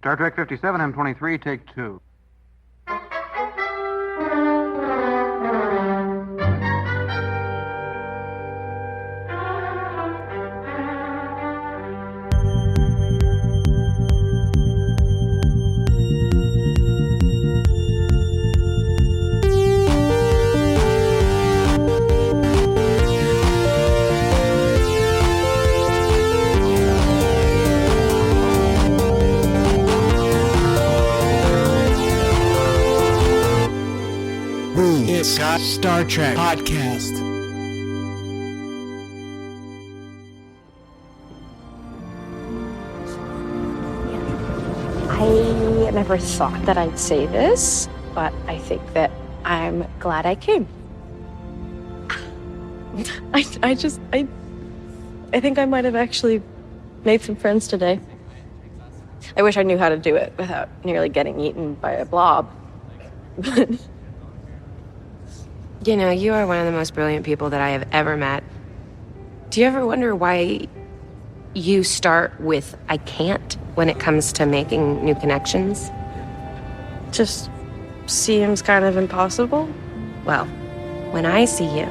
Star Trek 57, M23, take 2. Star Trek Podcast. I never thought that I'd say this, but I think that I'm glad I came. I think I might have actually made some friends today. I wish I knew how to do it without nearly getting eaten by a blob. You know, you are one of the most brilliant people that I have ever met. Do you ever wonder why you start with I can't when it comes to making new connections? Just seems kind of impossible. Well, when I see you,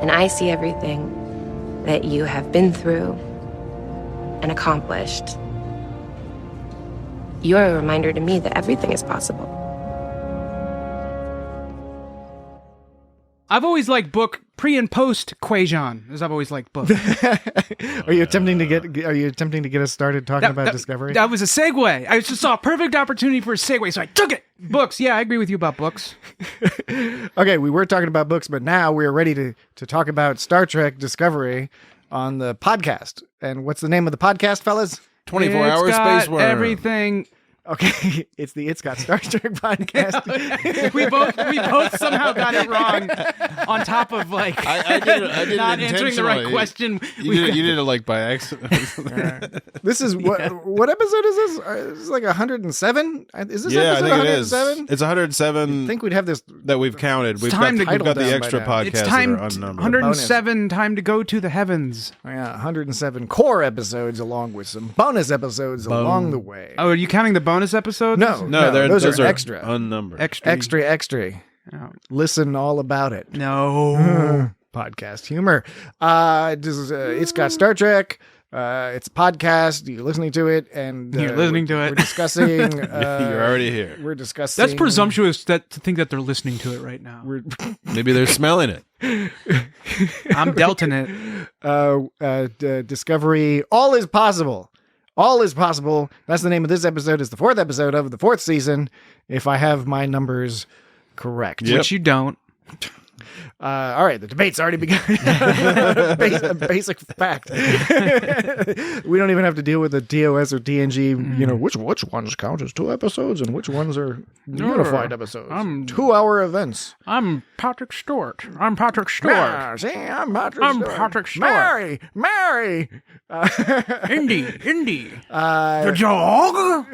and I see everything that you have been through and accomplished, you are a reminder to me that everything is possible. I've always liked book pre and post Quajon, as I've always liked book. Are you attempting to get us started talking about Discovery? That was a segue. I just saw a perfect opportunity for a segue, so I took it. Books, yeah, I agree with you about books. Okay, we were talking about books, but now we're ready to talk about Star Trek Discovery on the podcast. And what's the name of the podcast, fellas? 24-hour Space Worm. Everything. Okay, it's the It's Got Star Trek podcast. we both somehow got it wrong. On top of I did not answering the right question. You did it like by accident. This is what episode is this? Is like 107? Is this episode 107? It's 107. I think we'd have this that we've counted. We've time got, to we've got title the down extra by now. podcasts It's time. that are unnumbered. 107. Time to go to the heavens. Oh, yeah, 107 core episodes along with some bonus episodes along the way. Oh, are you counting the bonus episodes? No, those are extra. Unnumbered. Extra. Oh. Listen all about it. No. Podcast humor. It's Got Star Trek. It's a podcast. You're listening to it, and You're listening to it. We're discussing. You're already here. We're discussing. That's presumptuous to think that they're listening to it right now. Maybe they're smelling it. I'm delting it. Discovery. All is possible. All is possible. That's the name of this episode. It's the 4th episode of the 4th season, if I have my numbers correct. Yep. Which you don't. All right, the debate's already begun. Basic fact. We don't even have to deal with the TOS or TNG. You know, which ones count as 2 episodes and which ones are unified episodes. 2-hour events. I'm Patrick Stewart. I'm Patrick Ah, Stewart. see, I'm Patrick I'm Stewart. Patrick Stewart. Mary. Indy. The dog?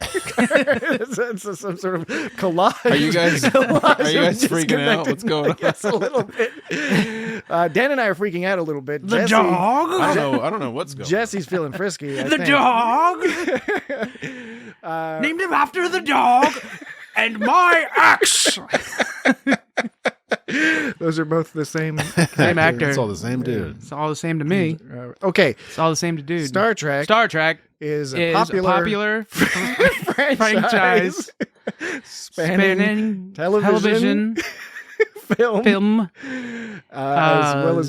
It's some sort of collage. Are you guys freaking out? What's going on? Yes, a little bit. Dan and I are freaking out a little bit. The Jesse, dog? I don't know what's going on. Jesse's feeling frisky. I The think. dog? Named him after the dog and my ex. Those are both the same actor. It's all the same dude. It's all the same to me. Okay. It's all the same to dude. Star Trek is a a popular franchise spanning television film, as well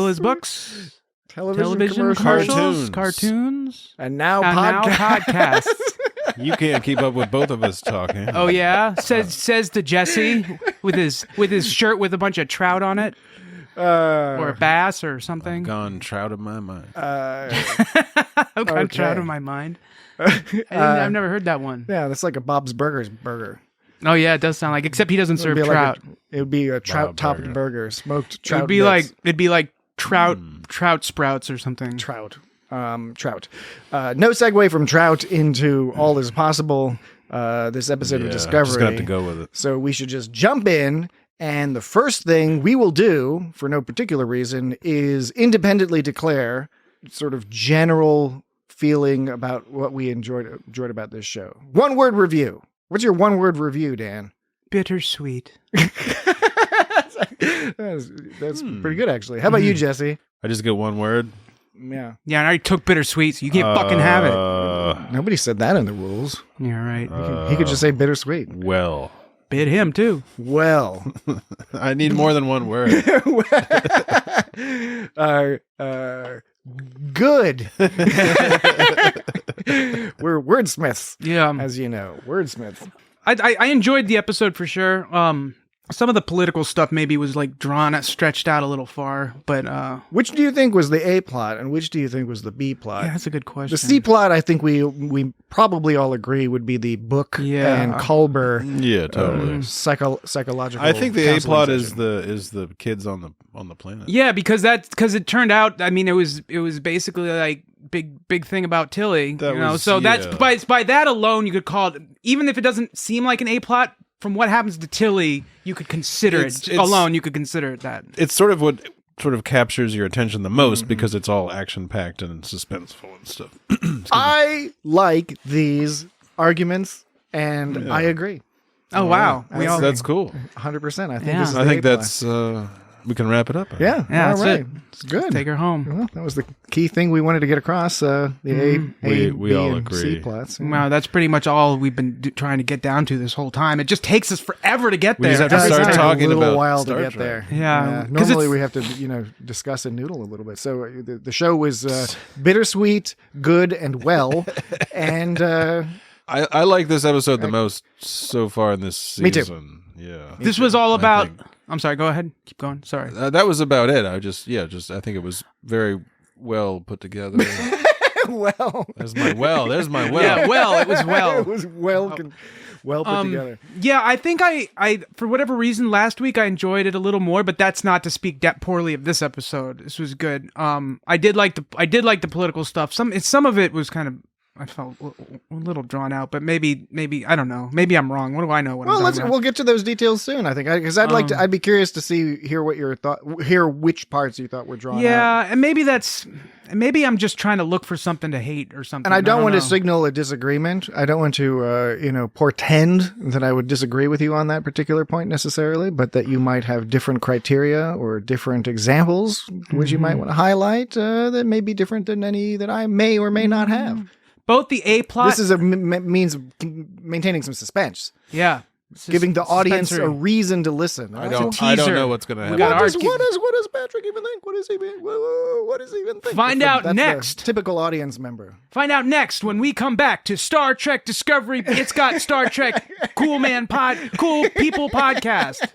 as books, television commercials, cartoons, and now podcasts. You can't keep up with both of us talking. Oh yeah, says to Jesse with his shirt with a bunch of trout on it, or a bass or something. I've gone trout of my mind. I've gone trout in my mind. I've never heard that one. Yeah, that's like a Bob's Burgers burger. Oh yeah, it does sound like. Except he doesn't serve trout. It would be a trout-topped burger, smoked trout. It'd be like trout sprouts or something. Trout. No segue from trout into All Is Possible. This episode of Discovery. Just got to go with it. So we should just jump in. And the first thing we will do, for no particular reason, is independently declare sort of general feeling about what we enjoyed about this show. One word review. What's your one word review, Dan? Bittersweet. That's pretty good, actually. How about you, Jesse? I just get one word. Yeah. Yeah, and I already took bittersweet, so you can't fucking have it. Nobody said that in the rules. Yeah, right. He could just say bittersweet. Well. Bit him too. Well. I need more than one word. Good. We're wordsmiths. Yeah. As you know, wordsmiths. I enjoyed the episode for sure. Some of the political stuff maybe was like stretched out a little far, but which do you think was the A plot and which do you think was the B plot? yeah, that's a good question. The C plot, I think we probably all agree would be the book and Culber. Yeah, totally. Psychological. I think the A plot is session. the kids on the planet. Yeah, because it turned out. I mean, it was basically like big thing about Tilly. So that's by that alone you could call it. Even if it doesn't seem like an A plot, from what happens to Tilly, you could consider it alone. You could consider it that. It's sort of what sort of captures your attention the most because it's all action packed and suspenseful and stuff. I like these arguments, and I agree. Oh wow, That's cool. 100%. I think Yeah. this is I the think A plot. that's we can wrap it up. Yeah, Yeah, all that's right. it. It's good. Take her home. Well, that was the key thing we wanted to get across. The A, We B, all and C agree. plots. Wow, that's pretty much all we've been trying to get down to this whole time. It just takes us forever to get We there. just have to It does start take talking a little about while Star to get Trek. there. Yeah, 'cause Normally it's- we have to discuss and noodle a little bit. So the show was bittersweet, good, and well, and I like this episode the most so far in this season. Me too. Yeah. This was all I about. think. I'm sorry. Go ahead. Keep going. Sorry. That was about it. I think it was very well put together. well, There's my well. Yeah. Well, it was well. it was well put together. Yeah, I think I for whatever reason last week I enjoyed it a little more, but that's not to speak poorly of this episode. This was good. I did like the political stuff. Some of it was kind of. I felt a little drawn out, but maybe I don't know. Maybe I'm wrong. What do I know? We'll get to those details soon. I think because I'd be curious to hear which parts you thought were drawn out. Yeah, and maybe I'm just trying to look for something to hate or something. And I don't want to know. signal a disagreement. I don't want to, portend that I would disagree with you on that particular point necessarily, but that you might have different criteria or different examples which you might want to highlight that may be different than any that I may or may not have. Both the A plot. This is a means of maintaining some suspense, yeah. giving the audience a suspensory. reason to listen. I teaser. don't know what's going to happen. got What our- does Patrick even think? What does he even think? Find out That's the next. typical audience member. Find out next when we come back to Star Trek Discovery. It's got Star Trek Cool People podcast.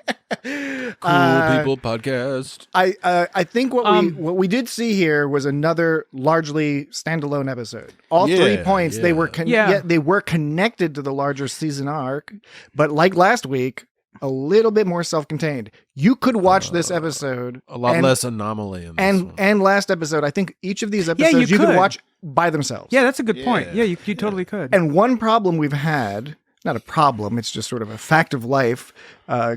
Cool People podcast. I think what we did see here was another largely standalone episode. All 3 points they were they were connected to the larger season arc, but like last week, a little bit more self-contained. You could watch this episode A lot less anomaly in this one. and last episode. I think each of these episodes you could could. watch by themselves. Yeah, that's a good point. Yeah, you totally could. And one problem we've had, not a problem, it's just sort of a fact of life,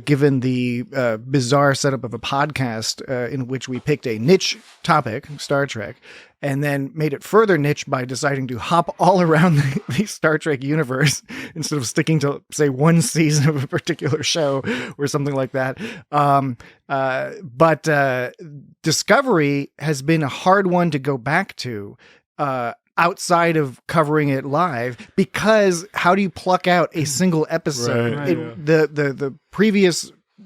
given the bizarre setup of a podcast in which we picked a niche topic, Star Trek, and then made it further niche by deciding to hop all around the Star Trek universe instead of sticking to, say, one season of a particular show or something like that. But Discovery has been a hard one to go back to outside of covering it live, because how do you pluck out a single episode? Right.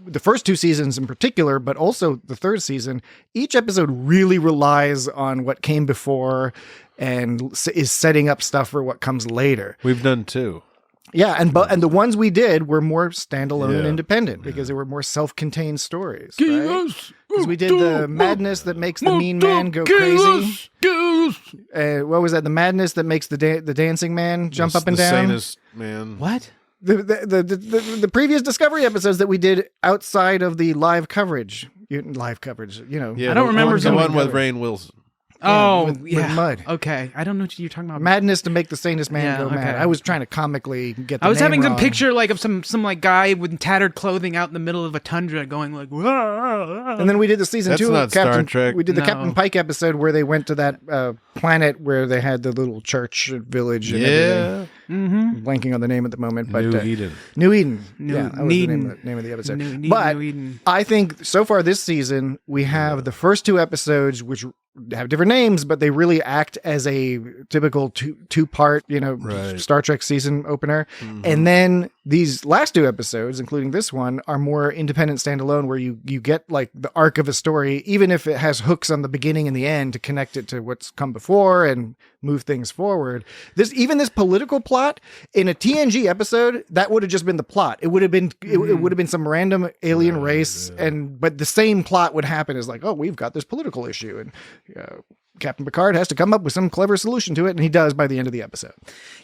The first 2 seasons in particular, but also the 3rd season, each episode really relies on what came before and is setting up stuff for what comes later. We've done 2. Yeah, and the ones we did were more standalone and Yeah. independent because they were more self-contained stories. Because we did the madness that makes the mean man go crazy. What was that? The madness that makes the dancing man jump up and the down. sanest man. What? The previous Discovery episodes that we did outside of the live coverage, you know. Yeah, I don't remember the one with covered. Rainn Wilson. Oh, with yeah. mud. Okay, I don't know what you're talking about. Madness to make the sanest man Yeah, go mad. okay. I was trying to comically get the I was name having some wrong. picture like of some like guy with tattered clothing out in the middle of a tundra going like, "Whoa." And then we did the season That's 2 not of Captain Star Trek. We did the No. Captain Pike episode where they went to that planet where they had the little church village and everything. Yeah. Blanking on the name at the moment, but New Eden. New Eden. New- Yeah, that was the Needen. name of the episode. New Eden. I think so far this season we have the first 2 episodes which have different names, but they really act as a typical two-part, Right. Star Trek season opener. And then these last 2 episodes, including this one, are more independent standalone where you get like the arc of a story, even if it has hooks on the beginning and the end to connect it to what's come before and move things forward. This political plot in a TNG episode, that would have just been the plot. It would have been it would have been some random alien race, but the same plot would happen as like, oh, we've got this political issue, and Captain Picard has to come up with some clever solution to it, and he does by the end of the episode.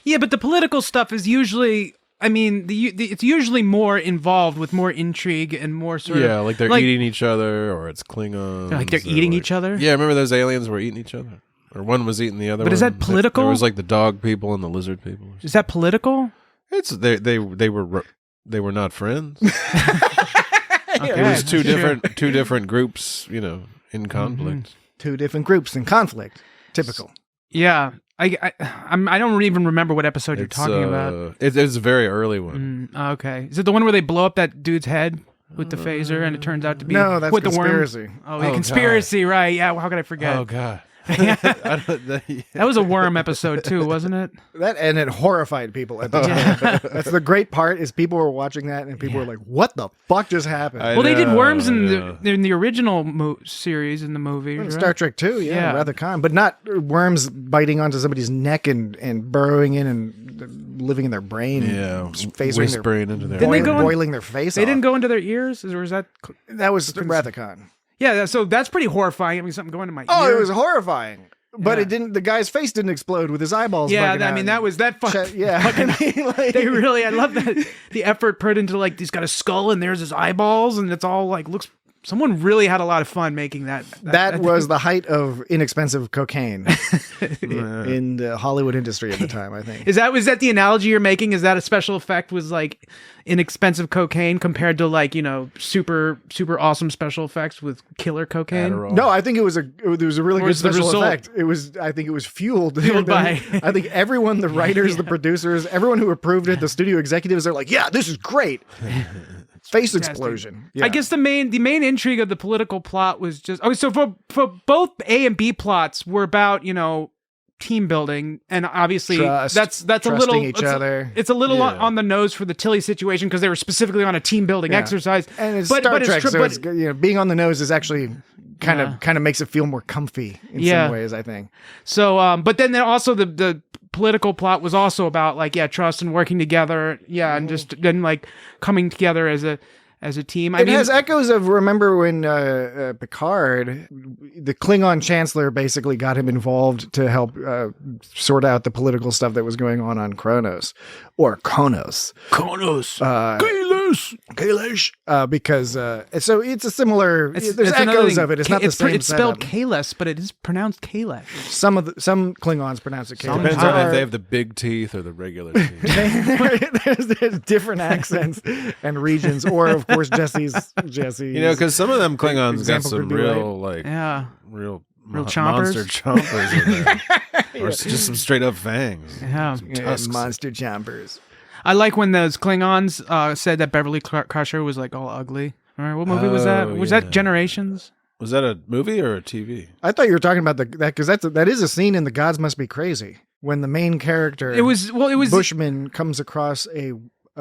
Yeah, but the political stuff is usually. I mean, it's usually more involved with more intrigue and more sort of. Yeah, like they're eating each other, or it's Klingons. Like they're or eating each other? Yeah, remember those aliens were eating each other? Or one was eating the other one. But is that political? There was like the dog people and the lizard people. Is that political? It's they were not friends. Okay. It was two different groups, in conflict. 2 different groups in conflict. Typical. Yeah, I don't even remember what episode you're talking about. It's a very early one. Okay, is it the one where they blow up that dude's head with the phaser and it turns out to be No, that's with the worm? Conspiracy. Oh, the conspiracy, right? Yeah, well, how could I forget? Oh God. That was a worm episode too, wasn't it? That and it horrified people at the time. That's the great part is people were watching that and people were like, "What the fuck just happened?" Well, they did worms in know. the original series in the movie, In right? Star Trek 2, Yeah. rather common, but not worms biting onto somebody's neck and burrowing in and living in their brain. Yeah, phasing whispering into their. Didn't they go in- boiling their face. They off. didn't go into their ears, or was that? That was Rathacon. Yeah, so that's pretty horrifying. I mean, something going to my Oh, ear. it was horrifying. But Yeah. it didn't. The guy's face didn't explode with his eyeballs. Yeah, bugging I out. mean that was that. Yeah, I mean, like- They really. I love that the effort put into like he's got a skull and there's his eyeballs and it's all like looks. Someone really had a lot of fun making that. That was the height of inexpensive cocaine in the Hollywood industry at the time, I think. Was that the analogy you're making? Is that a special effect was like inexpensive cocaine compared to like super awesome special effects with killer cocaine? Adderall. No, I think it was a really Or good is the special result- effect. I think it was fueled by- I think everyone, the writers, the producers, everyone who approved it, the studio executives, they're like, yeah, this is great. Face explosion. Yeah. I guess the main intrigue of the political plot was just so for both A and B plots were about team building, and obviously Trust, that's a trusting little each other. It's a little Yeah. on the nose for the Tilly situation because they were specifically on a team building Yeah. exercise. And it's but Star it's Trek, true- so but- it's, being on the nose is actually kind of makes it feel more comfy in Yeah. some ways, I think. So, but then also the political plot was also about like trust and working together, and just then like coming together as a team. It has echoes of, remember when Picard, the Klingon Chancellor, basically got him involved to help sort out the political stuff that was going on Kronos. Or Konos. Kailish. Because, so it's a similar, there's it's another echoes thing. of it. It's not the same It's spelled setup. Kalis, but it is pronounced Kalesh. Some Klingons pronounce it Kailish. Depends on if they have the big teeth or the regular teeth. there's different accents and regions, or of course Jesse's. Because some of them Klingons got Example some could be real like Yeah. real chompers? monster chompers in there. Or just some straight up fangs. Yeah. Tusks. monster chompers. I like when those Klingons said that Beverly Crusher was like all ugly. All right, what movie was that? Oh, Was yeah. that Generations? Was that a movie or a TV? I thought you were talking about that because that is a scene in The Gods Must Be Crazy when the main character It was Bushman comes across a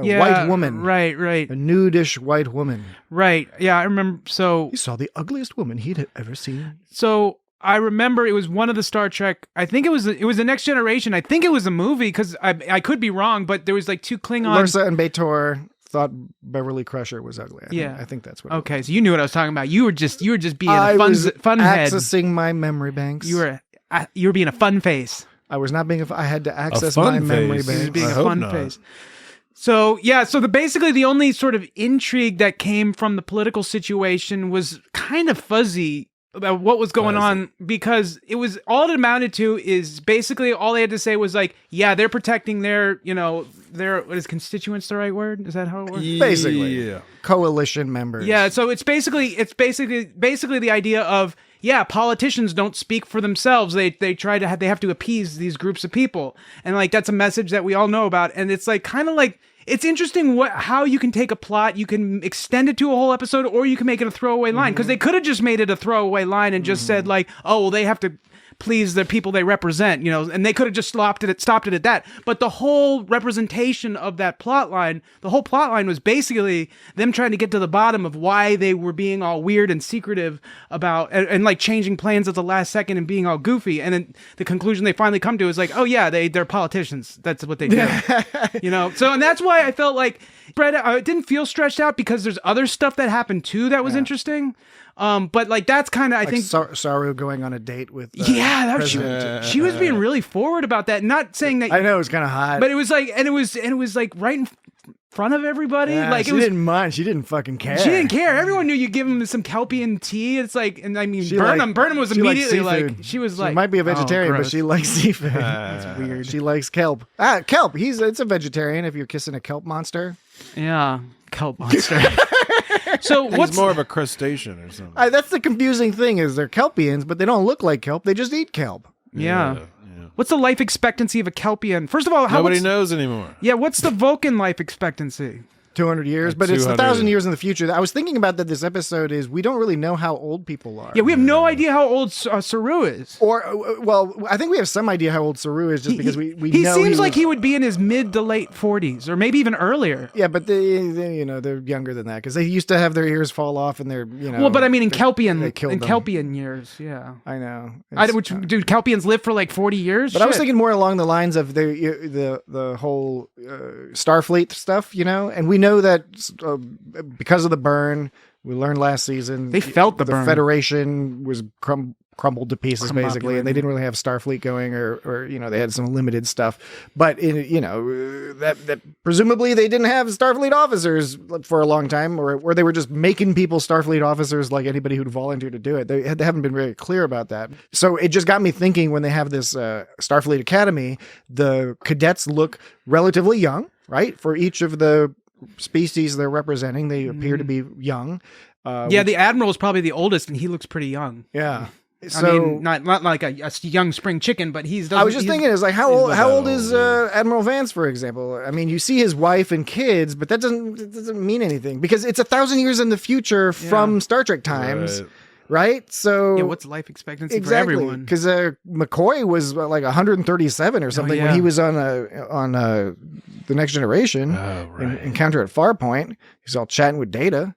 yeah, white woman, Right. a nudish white woman. Right. Yeah, I remember. He saw the ugliest woman he'd ever seen. So I remember it was one of the Star Trek. I think it was the Next Generation. I think it was a movie because I could be wrong, but there was like two Klingons. Larsa and B'Etor thought Beverly Crusher was ugly. I think that's what. Okay, so you knew what I was talking about. You were just being I a was fun head. accessing my memory banks. You were being a fun face. I was not being. I had to access fun my memory face. He was banks. being I a hope fun not. face. So basically the only sort of intrigue that came from the political situation was kind of fuzzy about what was going on, because it was all it amounted to is basically all they had to say was like, yeah, they're protecting their, their, what is constituents the right word? Is that how it works? Basically, coalition members. Yeah, so it's basically the idea of, yeah, politicians don't speak for themselves. They have to appease these groups of people, and like that's a message that we all know about. And it's like kind of like it's interesting how you can take a plot, you can extend it to a whole episode, or you can make it a throwaway line, because they could have just made it a throwaway line and just said like, oh, well, they have to please the people they represent, and they could have just stopped it at that. But the whole representation of that plot line, the whole plot line was basically them trying to get to the bottom of why they were being all weird and secretive about, and like changing plans at the last second and being all goofy. And then the conclusion they finally come to is like, oh yeah, they're politicians. That's what they do. So, and that's why I felt like it didn't feel stretched out, because there's other stuff that happened too that was interesting. But like that's kind of I think Saru going on a date with she was being really forward about that. Not saying that I know it was kind of hot, but it was like it was like right in front of everybody. Like she didn't mind. She didn't fucking care. She didn't care. Everyone knew you give him some Kelpian tea. It's like, and I mean, Burnham was immediately like, she was like, she might be a vegetarian, but she likes seafood. That's weird. She likes kelp. Kelp. It's a vegetarian if you're kissing a kelp monster. Yeah, kelp monster. So what's more of a crustacean or something? That's the confusing thing is they're kelpians, but they don't look like kelp. They just eat kelp. Yeah. What's the life expectancy of a Kelpian? First of all, nobody knows anymore. Yeah, what's the Vulcan life expectancy? 200 years, but it's 1,000 years in the future. I was thinking about that this episode is we don't really know how old people are. Yeah, we have no idea how old Saru is. Or, well, I think we have some idea how old Saru is just because we know he seems like he would be in his mid to late 40s, or maybe even earlier. Yeah, but they're younger than that because they used to have their ears fall off and they're, Well, but I mean in Kelpian years, yeah. I know. Dude, Kelpians live for like 40 years? But I was thinking more along the lines of the whole Starfleet stuff, and we know that because of the burn, we learned last season they felt the burn. Federation was crumbled to pieces basically, and they didn't really have Starfleet going, or they had some limited stuff. But that presumably they didn't have Starfleet officers for a long time, or they were just making people Starfleet officers like anybody who'd volunteer to do it. They haven't been very clear about that. So it just got me thinking when they have this Starfleet Academy, the cadets look relatively young, right? For each of the species they're representing, they appear to be young. The admiral is probably the oldest, and he looks pretty young. Yeah. So, I mean, not like a young spring chicken, but I was just thinking, is like how old is Admiral Vance, for example? I mean, you see his wife and kids, but that doesn't mean anything because it's 1,000 years in the future from Star Trek times. Right? So what's life expectancy for everyone? Because McCoy was like 137 or something when he was on the Next Generation. Encounter at Farpoint. He's all chatting with Data.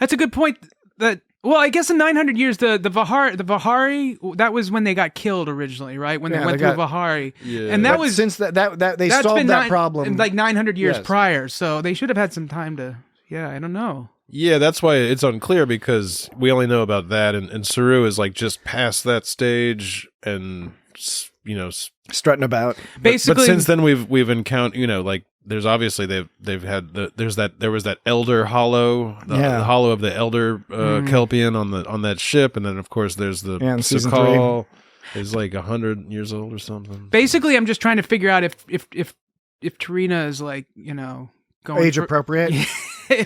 That's a good point. Well, I guess in 900 years, the Vahari, that was when they got killed originally, right? When they went through Vahari, and that was since that they solved that problem like 900 years prior. So they should have had some time to. Yeah, I don't know. Yeah, that's why it's unclear because we only know about that, and Saru is like just past that stage, and strutting about. Basically, but since then we've encountered like there's obviously there was that Elder Hollow, the Hollow of the Elder Kelpian on that ship, and then of course there's the Sakal is like 100 years old or something. Basically, I'm just trying to figure out if T'Rina is like going age appropriate.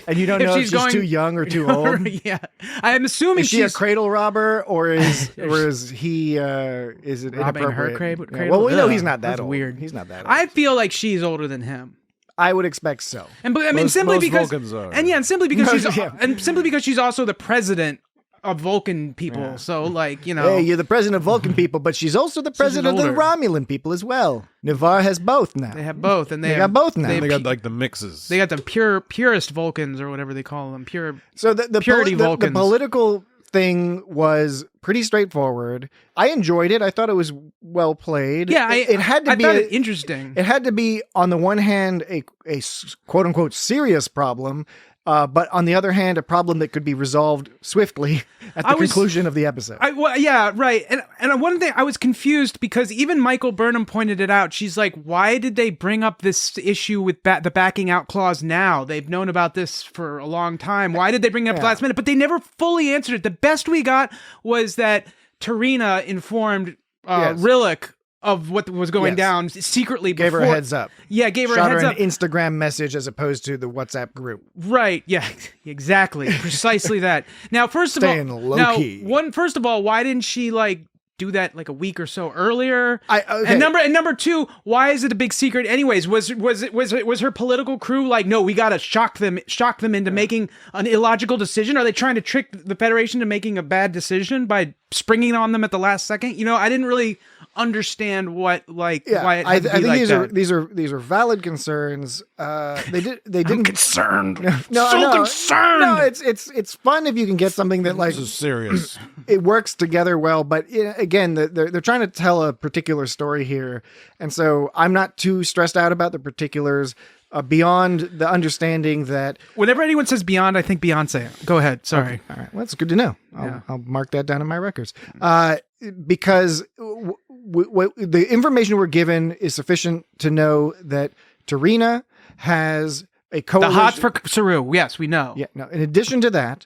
And you don't know if she's too young or too old. Yeah, I'm assuming is she a cradle robber, or is he is it robbing inappropriate? Her cradle? Well, we know he's not that That's old. Weird. He's not that old. I feel like she's older than him. I would expect so. And I mean, simply because Vulcans are. and simply because she's also the president of Vulcan people. Yeah. So like hey, you're the president of Vulcan people, but she's also the president of the Romulan people as well. Navarre has both now. They have both, and they got both now. They got like the mixes. They got the purest Vulcans, or whatever they call them. So the purity Vulcans. The political thing was pretty straightforward. I enjoyed it. I thought it was well played. Yeah, it had to be interesting. It had to be, on the one hand, a quote unquote serious problem. But on the other hand, a problem that could be resolved swiftly at the conclusion of the episode. Yeah, right. And one thing, I was confused because even Michael Burnham pointed it out. She's like, why did they bring up this issue with the backing out clause now? They've known about this for a long time. Why did they bring it up last minute? But they never fully answered it. The best we got was was that T'Rina informed Yes. Rillak of what was going Yes. down secretly. Gave her a before- heads up. Yeah, gave her Shot a heads her up. an Instagram message as opposed to the WhatsApp group. Right. Yeah. Exactly. Precisely that. Now, first of Staying all, low-key. First of all, why didn't she like do that like a week or so earlier? Okay. And number two, why is it a big secret? Anyways, was her political crew like, no, we gotta shock them into making an illogical decision? Are they trying to trick the Federation to making a bad decision by springing on them at the last second? You know, I didn't really understand why it had I to be think like these that. these are valid concerns. They didn't concerned. no, concerned. No, it's fun if you can get something that like This is serious. it works together well. But again, they're trying to tell a particular story here, and so I'm not too stressed out about the particulars. Beyond the understanding that Whenever anyone says beyond, I think Beyonce. Go ahead. Sorry. all right, well, that's good to know. I'll mark that down in my records. Because the information we're given is sufficient to know that T'Rina has a The coalition. hots for Saru. Yes, we know. Yeah. No. In addition to that,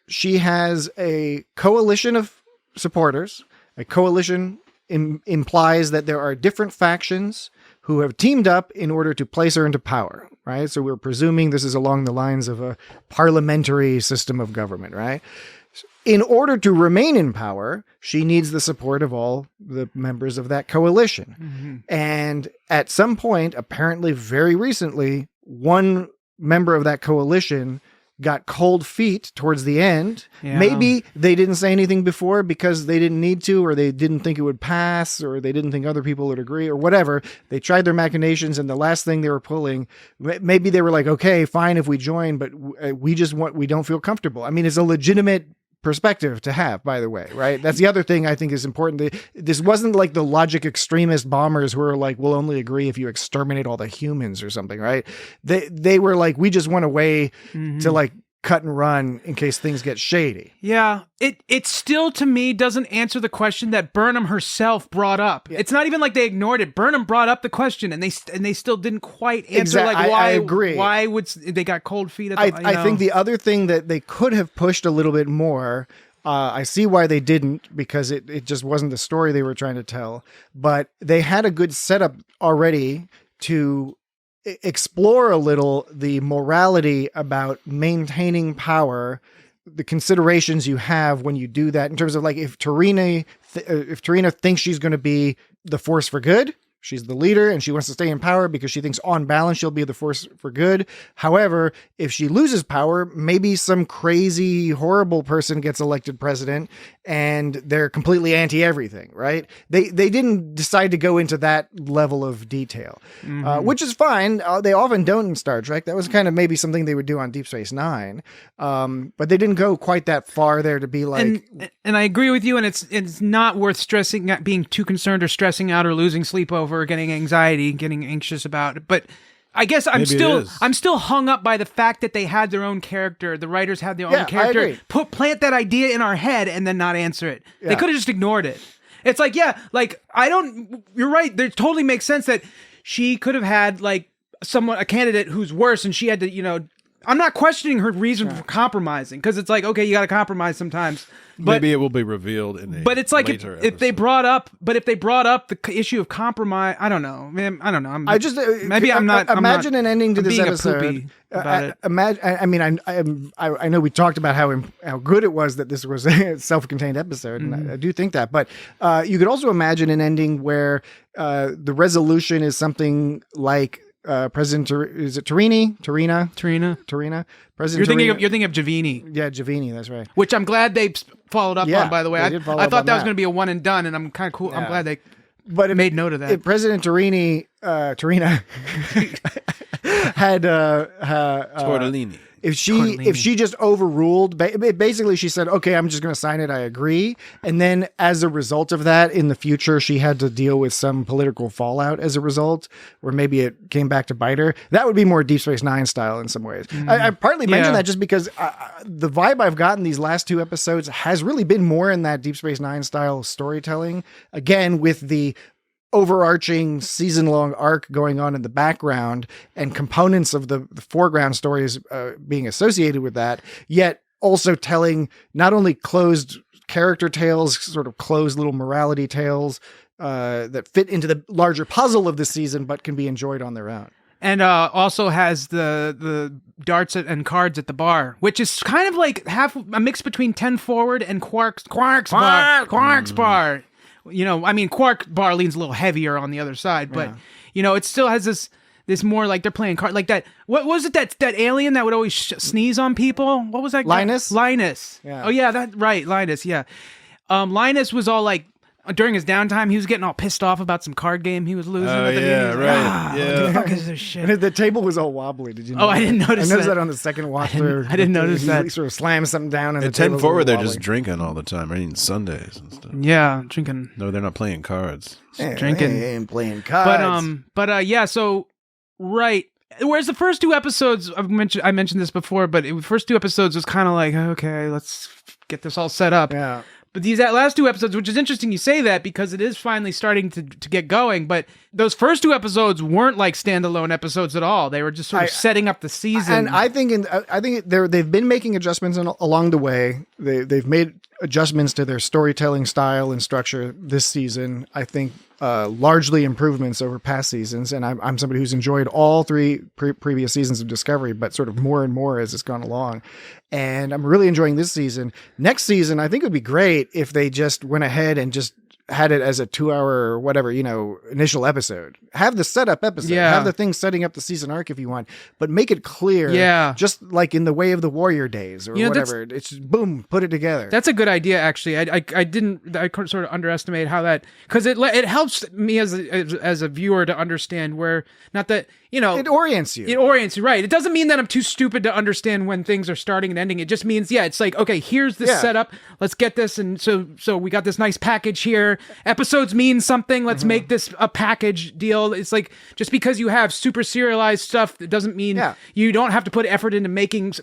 she has a coalition of supporters. A coalition implies that there are different factions who have teamed up in order to place her into power, right? So we're presuming this is along the lines of a parliamentary system of government, right? In order to remain in power, she needs the support of all the members of that coalition. Mm-hmm. And at some point, apparently very recently, one member of that coalition got cold feet towards the end. Yeah. Maybe they didn't say anything before because they didn't need to, or they didn't think it would pass, or they didn't think other people would agree, or whatever. They tried their machinations, and the last thing they were pulling, maybe they were like, okay, fine if we join, but we don't feel comfortable. I mean, it's a legitimate perspective to have, by the way, right? That's the other thing I think is important. This wasn't like the logic extremist bombers who are like, we'll only agree if you exterminate all the humans or something, right? They were like, we just want a way to like cut and run in case things get shady. Yeah, it still to me doesn't answer the question that Burnham herself brought up. Yeah. It's not even like they ignored it. Burnham brought up the question, and they still didn't quite answer. Like why? I agree. Why would they got cold feet? At I think the other thing that they could have pushed a little bit more. I see why they didn't, because it just wasn't the story they were trying to tell. But they had a good setup already to explore a little the morality about maintaining power, the considerations you have when you do that in terms of like if T'Rina thinks she's going to be the force for good, she's the leader and she wants to stay in power because she thinks on balance she'll be the force for good. However, if she loses power, maybe some crazy, horrible person gets elected president and they're completely anti everything, right? They didn't decide to go into that level of detail, which is fine. They often don't in Star Trek. That was kind of maybe something they would do on Deep Space Nine, but they didn't go quite that far there to be like. And I agree with you. And it's not worth stressing, not being too concerned or stressing out or losing sleep over, or getting anxiety, getting anxious about it. But I guess I'm still hung up by the fact that they had their own character. The writers had their own character. I agree. Plant that idea in our head and then not answer it. Yeah. They could have just ignored it. It's like, you're right. It totally makes sense that she could have had like a candidate who's worse, and she had to, I'm not questioning her reason for compromising, because it's like, okay, you got to compromise sometimes. But, maybe it will be revealed in a but it's like later if they brought up the issue of compromise, I don't know, man. I don't know. Imagine an ending to this being episode. A poopy about it. I know we talked about how good it was that this was a self-contained episode, and I do think that. But you could also imagine an ending where the resolution is something like. President is it T'Rina? President. You're thinking of Giovini. Yeah, Giovini. That's right. Which I'm glad they followed up on. By the way, I thought that was going to be a one and done, and I'm kind of cool. Yeah. I'm glad they made note of that. If President T'Rina had Tortellini. If she just overruled, basically she said, okay, I'm just going to sign it. I agree. And then as a result of that, in the future, she had to deal with some political fallout as a result, or maybe it came back to bite her. That would be more Deep Space Nine style in some ways. I partly mentioned that just because the vibe I've gotten these last two episodes has really been more in that Deep Space Nine style storytelling. Again, with the overarching season-long arc going on in the background and components of the foreground stories being associated with that, yet also telling not only closed character tales, sort of closed little morality tales that fit into the larger puzzle of the season, but can be enjoyed on their own. And also has the darts and cards at the bar, which is kind of like half a mix between 10 Forward and Quark's bar. You know, I mean, Quark bar leans a little heavier on the other side, but you know, it still has this more like they're playing card like that. What was it that alien that would always sneeze on people? What was that? Linus. Yeah. Oh yeah, Linus. Yeah. Linus was all like, during his downtime, he was getting all pissed off about some card game he was losing. Oh, at the yeah, meeting. right. What the fuck is this shit? And the table was all wobbly. Did you know? Oh, I didn't notice I noticed that. that on the second watch through. I didn't notice that. He sort of slams something down, and At the 10 table's Forward, all they're wobbly. just drinking all the time, eating Sundays and stuff. Yeah, drinking. No, they're not playing cards. Drinking. They ain't playing cards. But yeah. So right. Whereas the first two episodes, I mentioned this before, but the first two episodes was kind of like, okay, let's get this all set up. Yeah. But these last two episodes, which is interesting you say that because it is finally starting to get going, but those first two episodes weren't like standalone episodes at all. They were just sort of setting up the season. And I think they've been making adjustments along the way. They've made adjustments to their storytelling style and structure this season. I think largely improvements over past seasons. And I'm somebody who's enjoyed all three previous seasons of Discovery, but sort of more and more as it's gone along. And I'm really enjoying this season. Next season, I think it would be great if they just went ahead and just had it as a 2-hour or whatever, initial episode. Have the setup episode. Yeah. Have the thing setting up the season arc if you want, but make it clear. Yeah. Just like in the Way of the Warrior days or whatever. It's just, boom, put it together. That's a good idea, actually. I sort of underestimate how that, because it helps me as a viewer to understand where, not that, it orients you. It orients you, right. It doesn't mean that I'm too stupid to understand when things are starting and ending. It just means, it's like, okay, here's the setup. Let's get this. And so we got this nice package here. Episodes mean something. Let's make this a package deal. It's like, just because you have super serialized stuff, it doesn't mean you don't have to put effort into making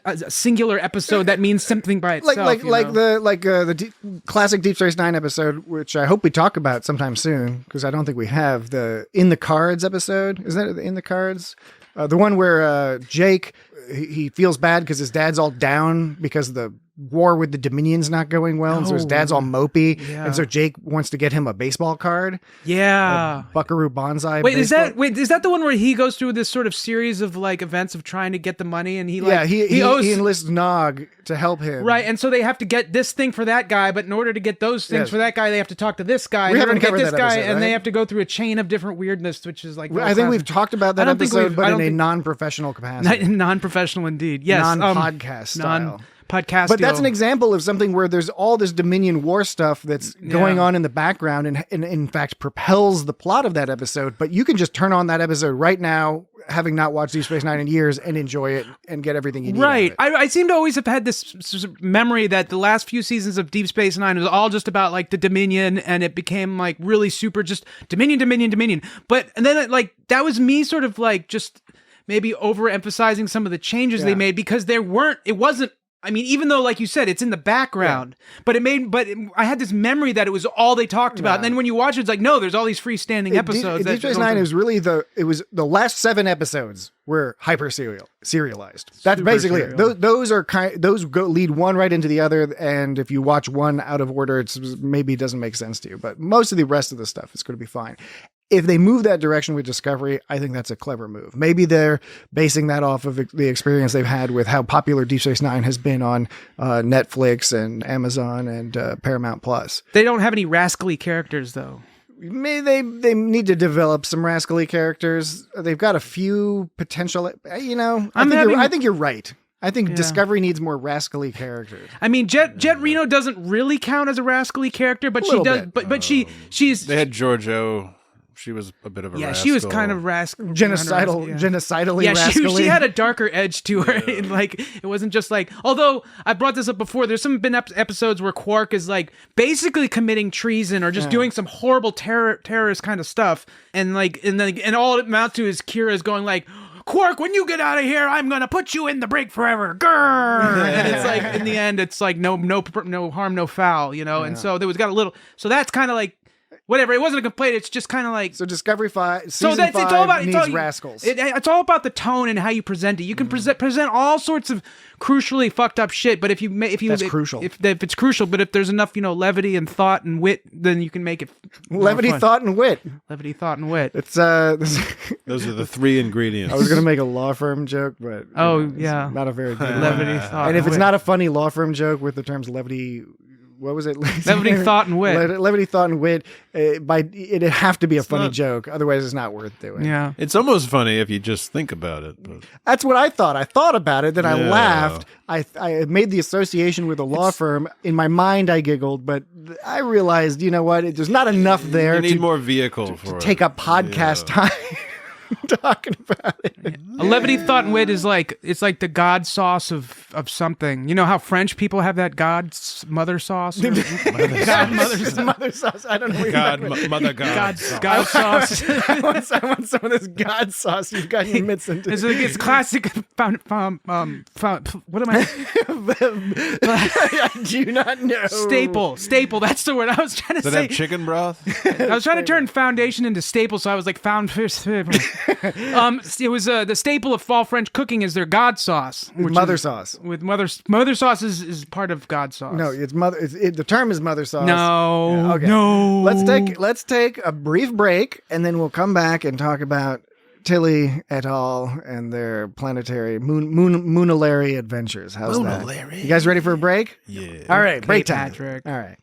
a singular episode that means something by itself. The classic Deep Space Nine episode, which I hope we talk about sometime soon, because I don't think we have, the In the Cards episode. Is that In the Cards? The one where Jake, he feels bad because his dad's all down because the war with the Dominion's not going well, and so his dad's all mopey, and so Jake wants to get him a baseball card. Yeah, Buckaroo Banzai. Is that the one where he goes through this sort of series of like events of trying to get the money, and he enlists Nog to help him, right? And so they have to get this thing for that guy, but in order to get those things for that guy, they have to talk to this guy. We in order haven't to get covered this that guy, episode, and right? they have to go through a chain of different weirdness, which is like I think we've talked about that episode, but in a non-professional capacity. Non-professional indeed. Yes, non-podcast style. Podcast, but that's an example of something where there's all this Dominion War stuff that's going on in the background and in fact propels the plot of that episode. But you can just turn on that episode right now, having not watched Deep Space Nine in years, and enjoy it and get everything you need. Right. I seem to always have had this memory that the last few seasons of Deep Space Nine was all just about like the Dominion, and it became like really super just Dominion. But and then that was me sort of like just maybe overemphasizing some of the changes they made, because it wasn't. I mean, even though, like you said, it's in the background, but I had this memory that it was all they talked about. And then when you watch it, it's like, no, there's all these freestanding episodes. Deep Space Nine was really the last 7 episodes were hyper serialized. That's basically it. Those lead one right into the other. And if you watch one out of order, it maybe doesn't make sense to you, but most of the rest of the stuff is going to be fine. If they move that direction with Discovery, I think that's a clever move. Maybe they're basing that off of the experience they've had with how popular Deep Space Nine has been on Netflix and Amazon and Paramount Plus. They don't have any rascally characters, though. Maybe they need to develop some rascally characters. They've got a few potential. I think you're right. I think Discovery needs more rascally characters. I mean, Jet Reno doesn't really count as a rascally character, but she does. But she's. They had Giorgio. She was a bit of a rascal. She was kind of rascal. Genocidally rascally. She had a darker edge to her. Yeah. It wasn't just like, although I brought this up before, there's been episodes where Quark is like basically committing treason or just doing some horrible terrorist kind of stuff. And all it amounts to is Kira's going like, Quark, when you get out of here, I'm gonna put you in the brig forever. Grrr! And it's like, in the end, it's like no harm, no foul, And so there was got a little. So that's kind of like. whatever. It wasn't a complaint. It's just kind of like So Discovery 5, so season that's 5 it's all about needs it's all, rascals. It's all about the tone and how you present it. You can present all sorts of crucially fucked up shit, but if That's crucial. If it's crucial, but if there's enough levity and thought and wit, then you can make it more Levity, fun. thought, and wit. Levity, thought, and wit. It's Those are the 3 ingredients. I was gonna make a law firm joke, but it's yeah, not a very good one. levity, thought, And if it's wit. not a funny law firm joke with the terms levity, what was it? Levity, thought, and wit. Levity, thought, and wit. It'd have to be a funny joke, otherwise it's not worth doing. Yeah. It's almost funny if you just think about it. But That's what I thought. I thought about it, then I Yeah. laughed. I made the association with a law firm. In my mind, I giggled, but I realized, you know what? There's not enough there you need to more vehicle for it. take up podcast time talking about it. A levity, thought, and wit is it's like the god sauce of something. You know how French people have that mother sauce? Or- Mother sauce. I don't know what you're God, talking about. mother God. God sauce. I want some of this God sauce you've got in your midst into. It's classic. What am I? I do not know. Staple. That's the word I was trying to Does it say. have chicken broth? I was trying to turn foundation into staple, so I was like found fish. It was the staple of fall French cooking is their God sauce, which Mother is- sauce. With mother sauce is part of God sauce. No, it's mother. The term is mother sauce. No, Yeah, okay. no. Let's take a brief break, and then we'll come back and talk about Tilly et al. And their planetary moonilary adventures. How's that? You guys ready for a break? Yeah. All right, break time. Patrick. All right.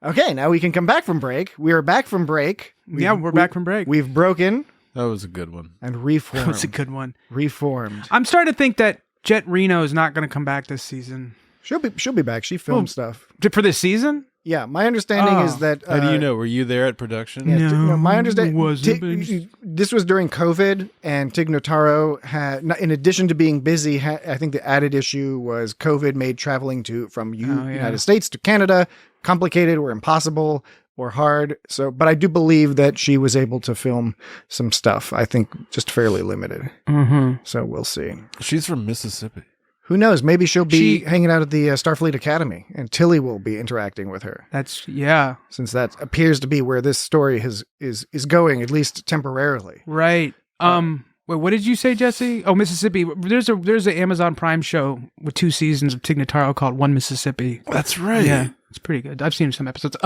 Okay, now we can come back from break. We are back from break. We're back from break. We've broken That was a good one. and reformed. That's a good one. Reformed. I'm starting to think that Jet Reno is not going to come back this season. She'll be back. She filmed stuff. For this season? Yeah, my understanding is that. How do you know? Were you there at production? Yeah, no, my understanding wasn't. This was during COVID, and Tig Notaro had, in addition to being busy, I think the added issue was COVID made traveling from United States to Canada complicated or impossible or hard. So, but I do believe that she was able to film some stuff. I think just fairly limited. Mm-hmm. So we'll see. She's from Mississippi. Who knows? Maybe she'll be hanging out at the Starfleet Academy, and Tilly will be interacting with her. Since that appears to be where this story is going, at least temporarily. Right. Wait, what did you say, Jesse? Oh, Mississippi. There's an Amazon Prime show with 2 seasons of Tig Notaro called One Mississippi. That's right. Yeah, it's pretty good. I've seen some episodes.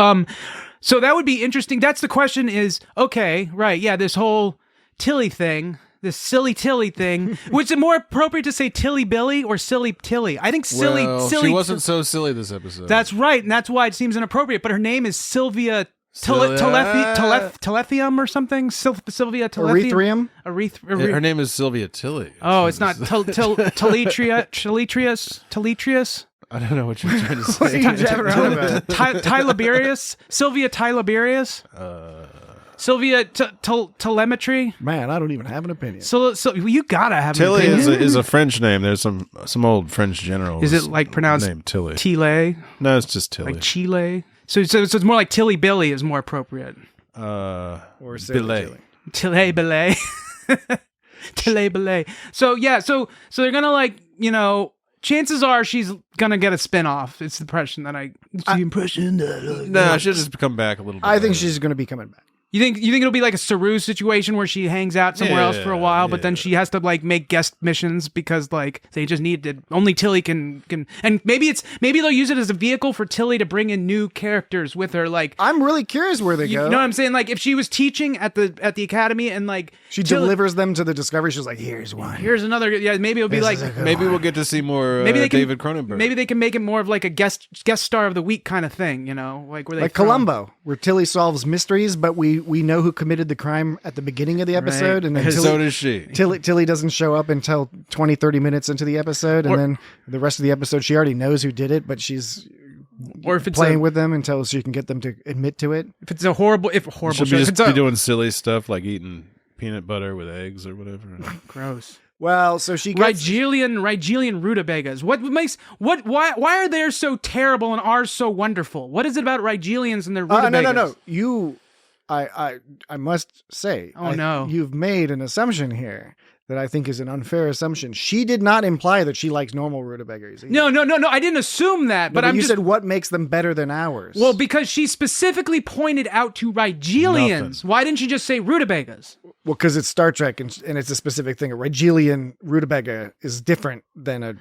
So that would be interesting. That's the question is, okay, right, yeah, this whole Tilly thing, this silly Tilly thing, which is more appropriate to say Tilly Billy or silly Tilly? I think silly. She wasn't so silly this episode. That's right, and that's why it seems inappropriate. But her name is Sylvia Telethium or something. Sylvia Telethium. Erythrium? Her name is Sylvia Tilly. Oh, it's not Teletrius. I don't know what you're trying to say. What are you jabbering on about? Tyliberius. Sylvia Tyliberius. Sylvia Telemetry. Man, I don't even have an opinion. So you gotta have Tilly an opinion. is a French name. There's some old French general. Is it like pronounced named Tilly? Tile? No, it's just Tilly. Like Chile? So it's more like Tilly Billy is more appropriate. Or Billy. Tilly Billy. Tilly Billy. So yeah, so they're gonna chances are she's gonna get a spin-off. It's the impression that No, she'll just come back a little bit. I think later. she's going to be coming back. You think it'll be like a Saru situation where she hangs out somewhere else for a while, but then she has to make guest missions because they just need to. Only Tilly can, and maybe they'll use it as a vehicle for Tilly to bring in new characters with her. I'm really curious where they go. You know what I'm saying? Like if she was teaching at the academy and she delivers them to the Discovery. She's like, here's one. Here's another. Yeah, maybe it'll be maybe we'll get to see more David Cronenberg. Maybe they can make it more of like a guest star of the week kind of thing. Like where they Columbo, where Tilly solves mysteries, but we know who committed the crime at the beginning of the episode, and then so does she. Tilly doesn't show up until 20-30 minutes into the episode, and then the rest of the episode she already knows who did it, but she's playing with them until she can get them to admit to it. If it's a horrible, Should just be doing silly stuff like eating peanut butter with eggs or whatever. Gross. Well, so she gets Rigelian rutabagas. Why are they so terrible and ours so wonderful? What is it about Rigelians and their rutabagas? No. I must say, no. You've made an assumption here that I think is an unfair assumption. She did not imply that she likes normal rutabagas. No. I didn't assume that, but you said what makes them better than ours. Well, because she specifically pointed out to Rigelians. Why didn't she just say rutabagas? Well, because it's Star Trek and it's a specific thing. A Rigelian rutabaga is different than a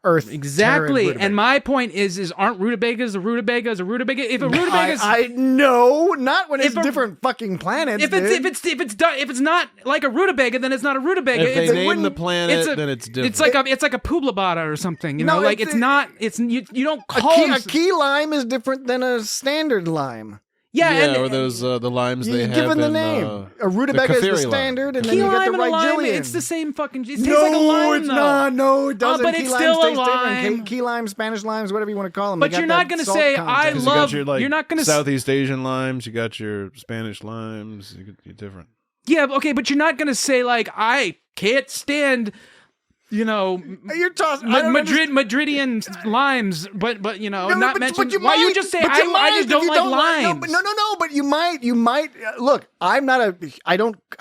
Earth. Exactly. And my point is aren't rutabagas a rutabaga is a rutabaga? If a rutabaga is I know, not when it's different fucking planets. If it's not like a rutabaga, then it's not a rutabaga. If they name the planet, then it's different. It's like a publabata or something. You know, like it's not. It's you don't call a key lime is different than a standard lime. Yeah, or those the limes they have. Given the name, a rutabaga is the standard, and then you get the Rigelian. It's the same fucking. It tastes like a lime, it's not. No, it doesn't. But it's still a lime. Key limes, Spanish limes, whatever you want to call them. But you're not going to say I love. You're not going to Southeast Asian limes. You got your Spanish limes. You're different. Yeah, okay, but you're not going to say like I can't stand. You know, you're tossing Madridian limes, but you know, not mentioned. Why you just say I just don't like limes? No, but you might look. I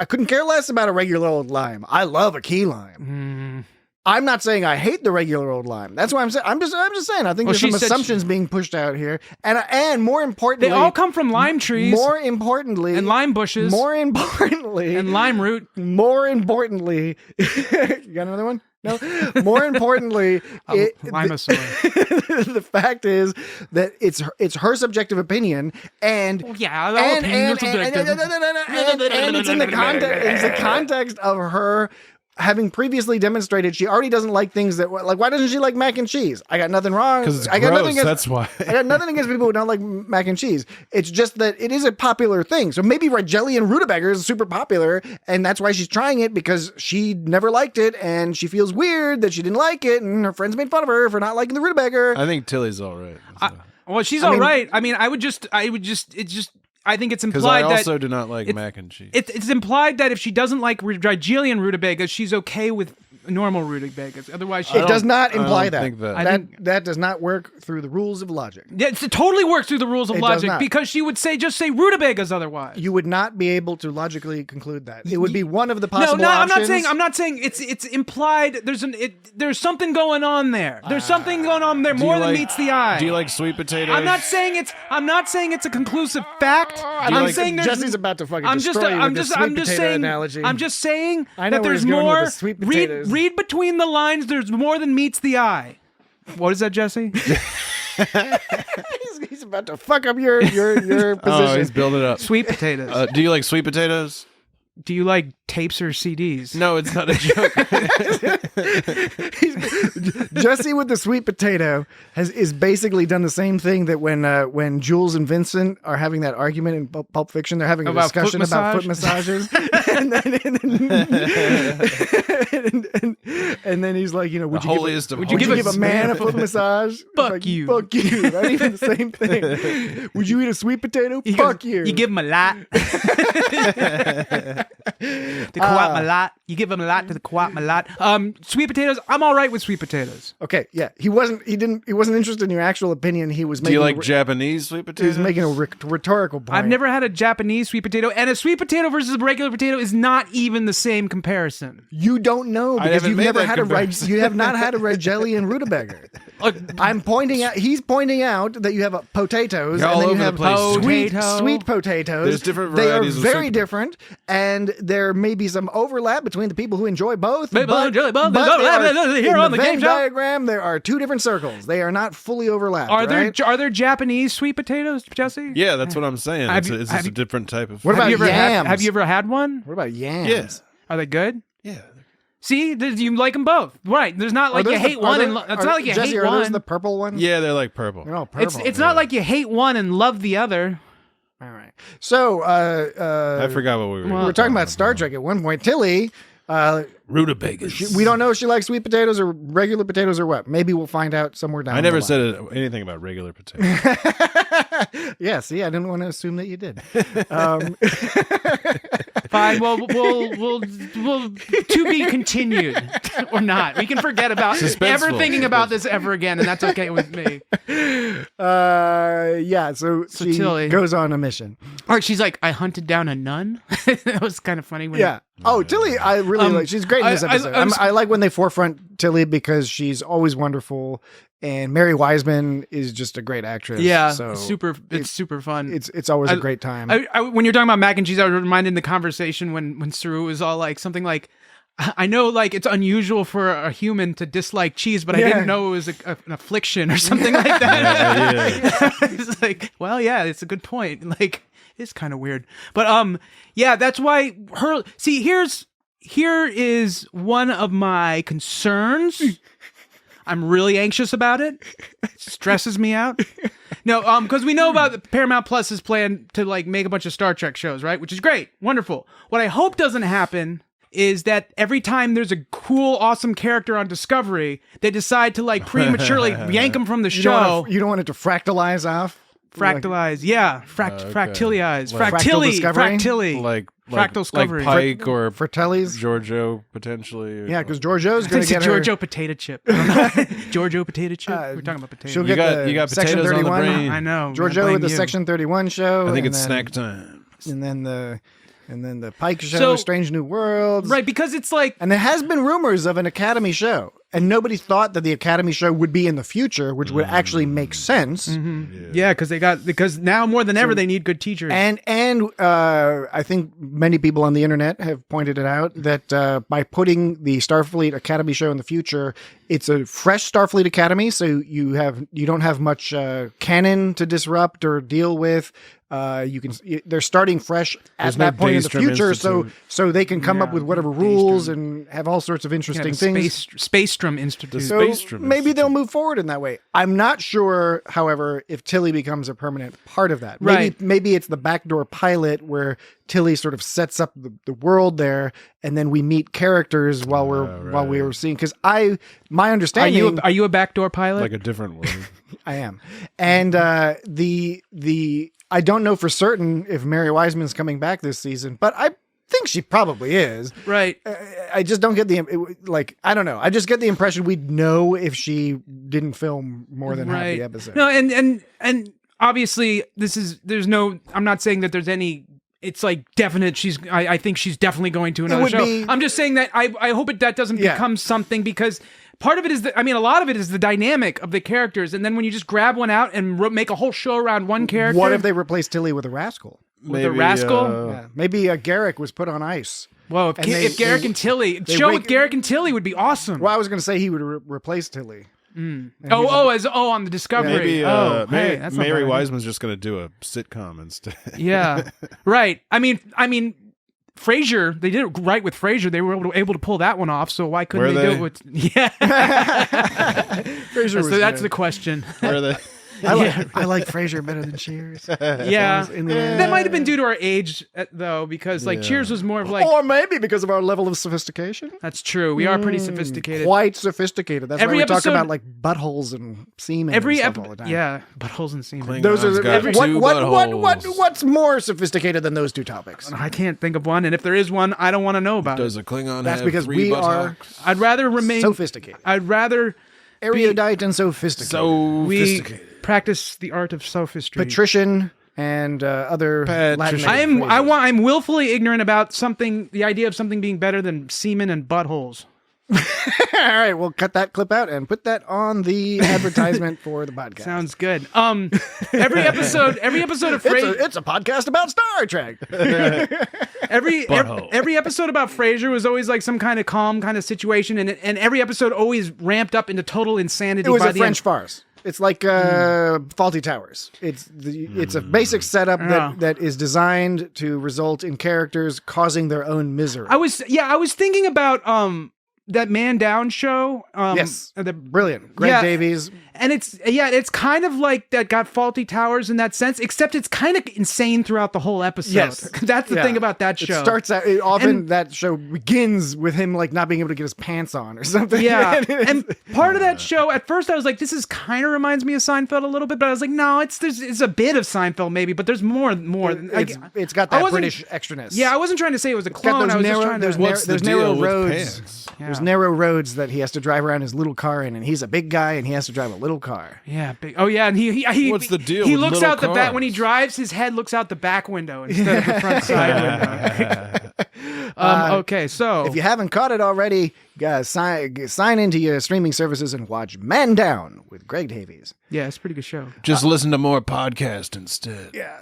couldn't care less about a regular old lime. I love a key lime. I'm not saying I hate the regular old lime. That's why I'm saying. I'm just saying. I think there's some assumptions being pushed out here, and more importantly, they all come from lime trees. More importantly, and lime bushes. More importantly, and lime root. More importantly, you got another one? No. More importantly, the fact is that it's her subjective opinion, and and it's in the context of her having previously demonstrated she already doesn't like things that, like, why doesn't she like mac and cheese? I got nothing wrong. Because it's gross, that's why. I got nothing against people who don't like mac and cheese. It's just that it is a popular thing. So maybe Rigelian rutabaga is super popular, and that's why she's trying it, because she never liked it, and she feels weird that she didn't like it, and her friends made fun of her for not liking the rutabaga. I think Tilly's all right. Well, she's all right. I mean, I think it's implied that... Because I also do not like mac and cheese. It's implied that if she doesn't like Rigelian rutabagas, she's okay with normal rutabagas. Otherwise, it does not imply that. That does not work through the rules of logic. Yeah, it totally works through the rules of logic, because she would just say rutabagas otherwise. You would not be able to logically conclude that. It would be one of the possible options. I'm not saying it's implied. There's something going on there. There's something going on there more than meets the eye. Do you like sweet potatoes? I'm not saying it's a conclusive fact. I'm saying Jesse's about to fucking destroy you with the sweet potato analogy. I'm just saying that there's more. Read between the lines. There's more than meets the eye. What is that, Jesse? He's about to fuck up your position. Oh, he's building it up. Sweet potatoes. Do you like sweet potatoes? Do you like tapes or CDs? No, it's not a joke. Jesse with the sweet potato is basically done the same thing that when Jules and Vincent are having that argument in Pulp Fiction, they're having a discussion about foot massages, and then he's like, you know, would you give a man a foot massage? Fuck you. Fuck you. Not even the same thing. Would you eat a sweet potato? Fuck you. You give him a lot. The Kuwait Malat. You give him a lot to the Kuwait Malat. Sweet potatoes. I'm all right with sweet potatoes. Okay, yeah. He wasn't interested in your actual opinion. He was making. Do you like Japanese sweet potatoes? He was making a rhetorical point. I've never had a Japanese sweet potato, and a sweet potato versus a regular potato is not even the same comparison. You don't know because you've never had you have not had a Rigelian rutabaga. I'm pointing out. He's pointing out that you have potatoes, and then you have sweet potatoes. There's different varieties. They are very different, and there may be some overlap between the people who enjoy both. But here in on the Venn game show diagram, there are two different circles. They are not fully overlapped. Are there Japanese sweet potatoes, Jesse? Yeah, that's what I'm saying. It's a different type of. What about yams? Have you ever had one? What about yams? Yes. Are they good? Yeah. See, you like them both, right? There's not like you hate one, and it's not like you hate one. Are those the purple ones? Yeah, they're like purple. They're all purple. It's not like you hate one and love the other. All right. So, I forgot what we were talking about Star Trek at one point. Tilly, rutabagas. We don't know if she likes sweet potatoes or regular potatoes or what. Maybe we'll find out somewhere down the line. I never said anything about regular potatoes. Yeah, see, I didn't want to assume that you did. Fine. Well, we'll to be continued or not. We can forget about ever thinking about this ever again, and that's okay with me. Yeah. So she Tilly goes on a mission. Or she's like, I hunted down a nun. That was kind of funny. When Oh, Tilly, I really like. She's great in this episode. I like when they forefront Tilly because she's always wonderful, and Mary Wiseman is just a great actress. Yeah, so it's super fun. It's always a great time. When you're talking about mac and cheese, I was reminded in the conversation when Saru was all like something like, I know like it's unusual for a human to dislike cheese, but I didn't know it was an affliction or something like that. It's like, well, yeah, it's a good point. Like, it's kind of weird. But yeah, that's why here is one of my concerns. I'm really anxious about it. It stresses me out. No, because we know about the Paramount Plus's plan to like make a bunch of Star Trek shows, right? Which is great, wonderful. What I hope doesn't happen is that every time there's a cool, awesome character on Discovery, they decide to like prematurely yank him from the show. You don't want it to fractalize off? Fractalize, yeah. Fractilize. Like, Fractilly. Like Fractal Discovery. Like Pike or Fratelli's? Giorgio, potentially. Yeah, because Giorgio's going to get Giorgio potato chip. Giorgio potato chip? We're talking about potatoes. She'll You get got Section potatoes on the 31. brain. I know. Giorgio with the Section 31 show. I think it's snack time. And then the Pike show, Strange New Worlds. Right, because it's like... And there has been rumors of an Academy show. And nobody thought that the Academy show would be in the future, which would actually make sense. Mm-hmm. Yeah, because now more than ever they need good teachers. And I think many people on the internet have pointed it out that by putting the Starfleet Academy show in the future, it's a fresh Starfleet Academy, so you don't have much canon to disrupt or deal with. They're starting fresh at that point in the future, so they can come up with whatever rules and have all sorts of interesting things. Spacestrom Institute. So maybe they'll move forward in that way. I'm not sure, however, if Tilly becomes a permanent part of that. Maybe it's the backdoor pilot where Tilly sort of sets up the world there, and then we meet characters while we're seeing. Because my understanding, are you a backdoor pilot? Like a different word. I am, and I don't know for certain if Mary Wiseman's coming back this season, but I think she probably is. Right. I just don't get I don't know. I just get the impression we'd know if she didn't film more than half the episode. No, and obviously I'm not saying that there's any, it's like definite. I think she's definitely going to another show. I'm just saying that I hope that doesn't become something, because part of it is a lot of it is the dynamic of the characters. And then when you just grab one out and make a whole show around one character. What if they replace Tilly with a rascal? With a rascal? Maybe Garrick was put on ice. Whoa, if Garrick and Tilly, with Garrick and Tilly would be awesome. Well, I was going to say he would replace Tilly. On the Discovery. Maybe Mary Wiseman's just going to do a sitcom instead. Yeah, right. I mean, Frasier, they did it right with Frasier. They were able to pull that one off. So why couldn't they do it with? Yeah, Frasier. So that's the question. Where are they? I like Frasier better than Cheers. Yeah, that might have been due to our age, though, because Cheers was more of like, or maybe because of our level of sophistication. That's true. We are pretty sophisticated, quite sophisticated. That's why we talk about like buttholes and semen. Every episode, all the time. Yeah, buttholes and semen. Those are what's more sophisticated than those two topics? I can't think of one, and if there is one, I don't want to know about. Does a Klingon? That's have because we are. I'd rather remain sophisticated. I'd rather erudite and sophisticated. We practice the art of sophistry. Patrician and other Latin. I'm willfully ignorant about something. The idea of something being better than semen and buttholes. All right, we'll cut that clip out and put that on the advertisement for the podcast. Sounds good. Every episode of Frasier. It's a podcast about Star Trek. Every episode about Frasier was always like some kind of calm kind of situation, and every episode always ramped up into total insanity. It was a French farce. It's like Faulty Towers. It's a basic setup that is designed to result in characters causing their own misery. I was thinking about that Man Down show. Yes, brilliant. Greg Davies. And it's kind of like that got faulty towers in that sense, except it's kind of insane throughout the whole episode. Yes. That's the thing about that show. It starts out, that show begins with him like not being able to get his pants on or something. Yeah. And part of that show, at first I was like, this is kind of reminds me of Seinfeld a little bit, but I was like, no, it's a bit of Seinfeld maybe, but there's more. It's got that British extraness. Yeah, I wasn't trying to say it was a clone. There's narrow roads. Yeah. There's narrow roads that he has to drive around his little car in, and he's a big guy and he has to drive a little car. Yeah, big. Oh yeah, and he what's the deal? He with looks little out the back cars? when he drives. His head looks out the back window instead of the front side window. Okay, so if you haven't caught it already, sign into your streaming services and watch Man Down with Greg Davies. Yeah, it's a pretty good show. Just listen to more podcast instead. Yeah.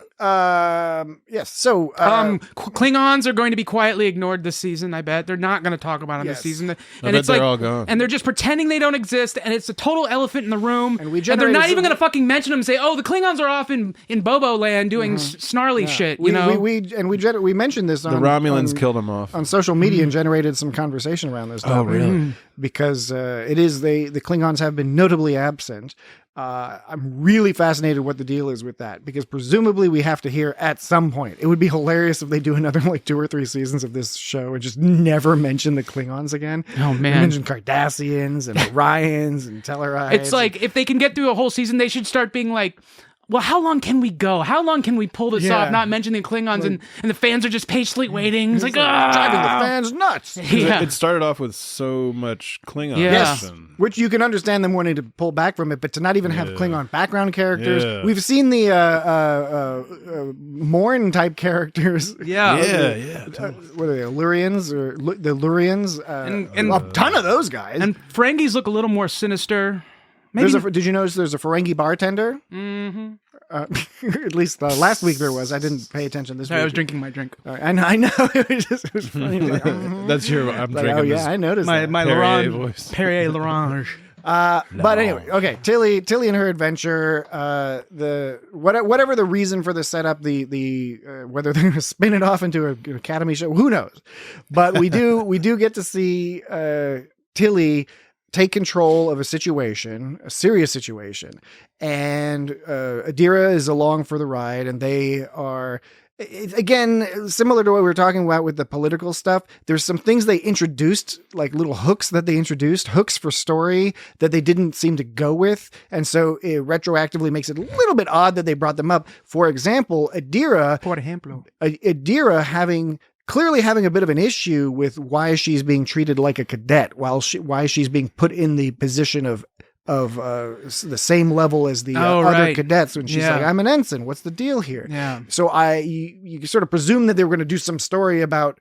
Yes. So, Klingons are going to be quietly ignored this season. I bet they're not going to talk about them this season. And I bet they're all gone. And they're just pretending they don't exist. And it's a total elephant in the room. And they're not even going to fucking mention them and say, "Oh, the Klingons are off in Bobo Land doing snarly shit." We mentioned this. The Romulans killed them off on social media and generated some conversation around this. Oh, really? Because it is the Klingons have been notably absent. I'm really fascinated what the deal is with that, because presumably we have to hear at some point. It would be hilarious if they do another 2 or 3 seasons of this show and just never mention the Klingons again. Oh man, they mention Cardassians and Orions and Tellarides. It's like if they can get through a whole season, they should start being like, well, how long can we go? How long can we pull this off? Not mentioning the Klingons, and the fans are just patiently waiting. It's like driving the fans nuts. Yeah. It started off with so much Klingon. Yes, which you can understand them wanting to pull back from it, but to not even have Klingon background characters. Yeah. We've seen the Morn type characters. Yeah. What are they, Lurians or the Lurians? And a ton of those guys. And Ferengis look a little more sinister. Did you notice there's a Ferengi bartender? Mm-hmm. At least last week there was. I didn't pay attention this week. I was drinking my drink. I know. It was funny. That's your. I'm drinking. Oh yeah, I noticed my Perrier voice. Perrier L'Orange. But anyway, okay. Tilly and her adventure. Whatever the reason for the setup, the whether they're going to spin it off into an academy show, who knows? But we do get to see Tilly take control of a serious situation, and Adira is along for the ride, and they are, again, similar to what we were talking about with the political stuff. There's some things they introduced, like little hooks that they introduced, hooks for story that they didn't seem to go with, and so it retroactively makes it a little bit odd that they brought them up. For example, Adira clearly having a bit of an issue with why she's being treated like a cadet, why she's being put in the position of the same level as the other cadets, when she's like, I'm an ensign. What's the deal here? Yeah. So you sort of presume that they were going to do some story about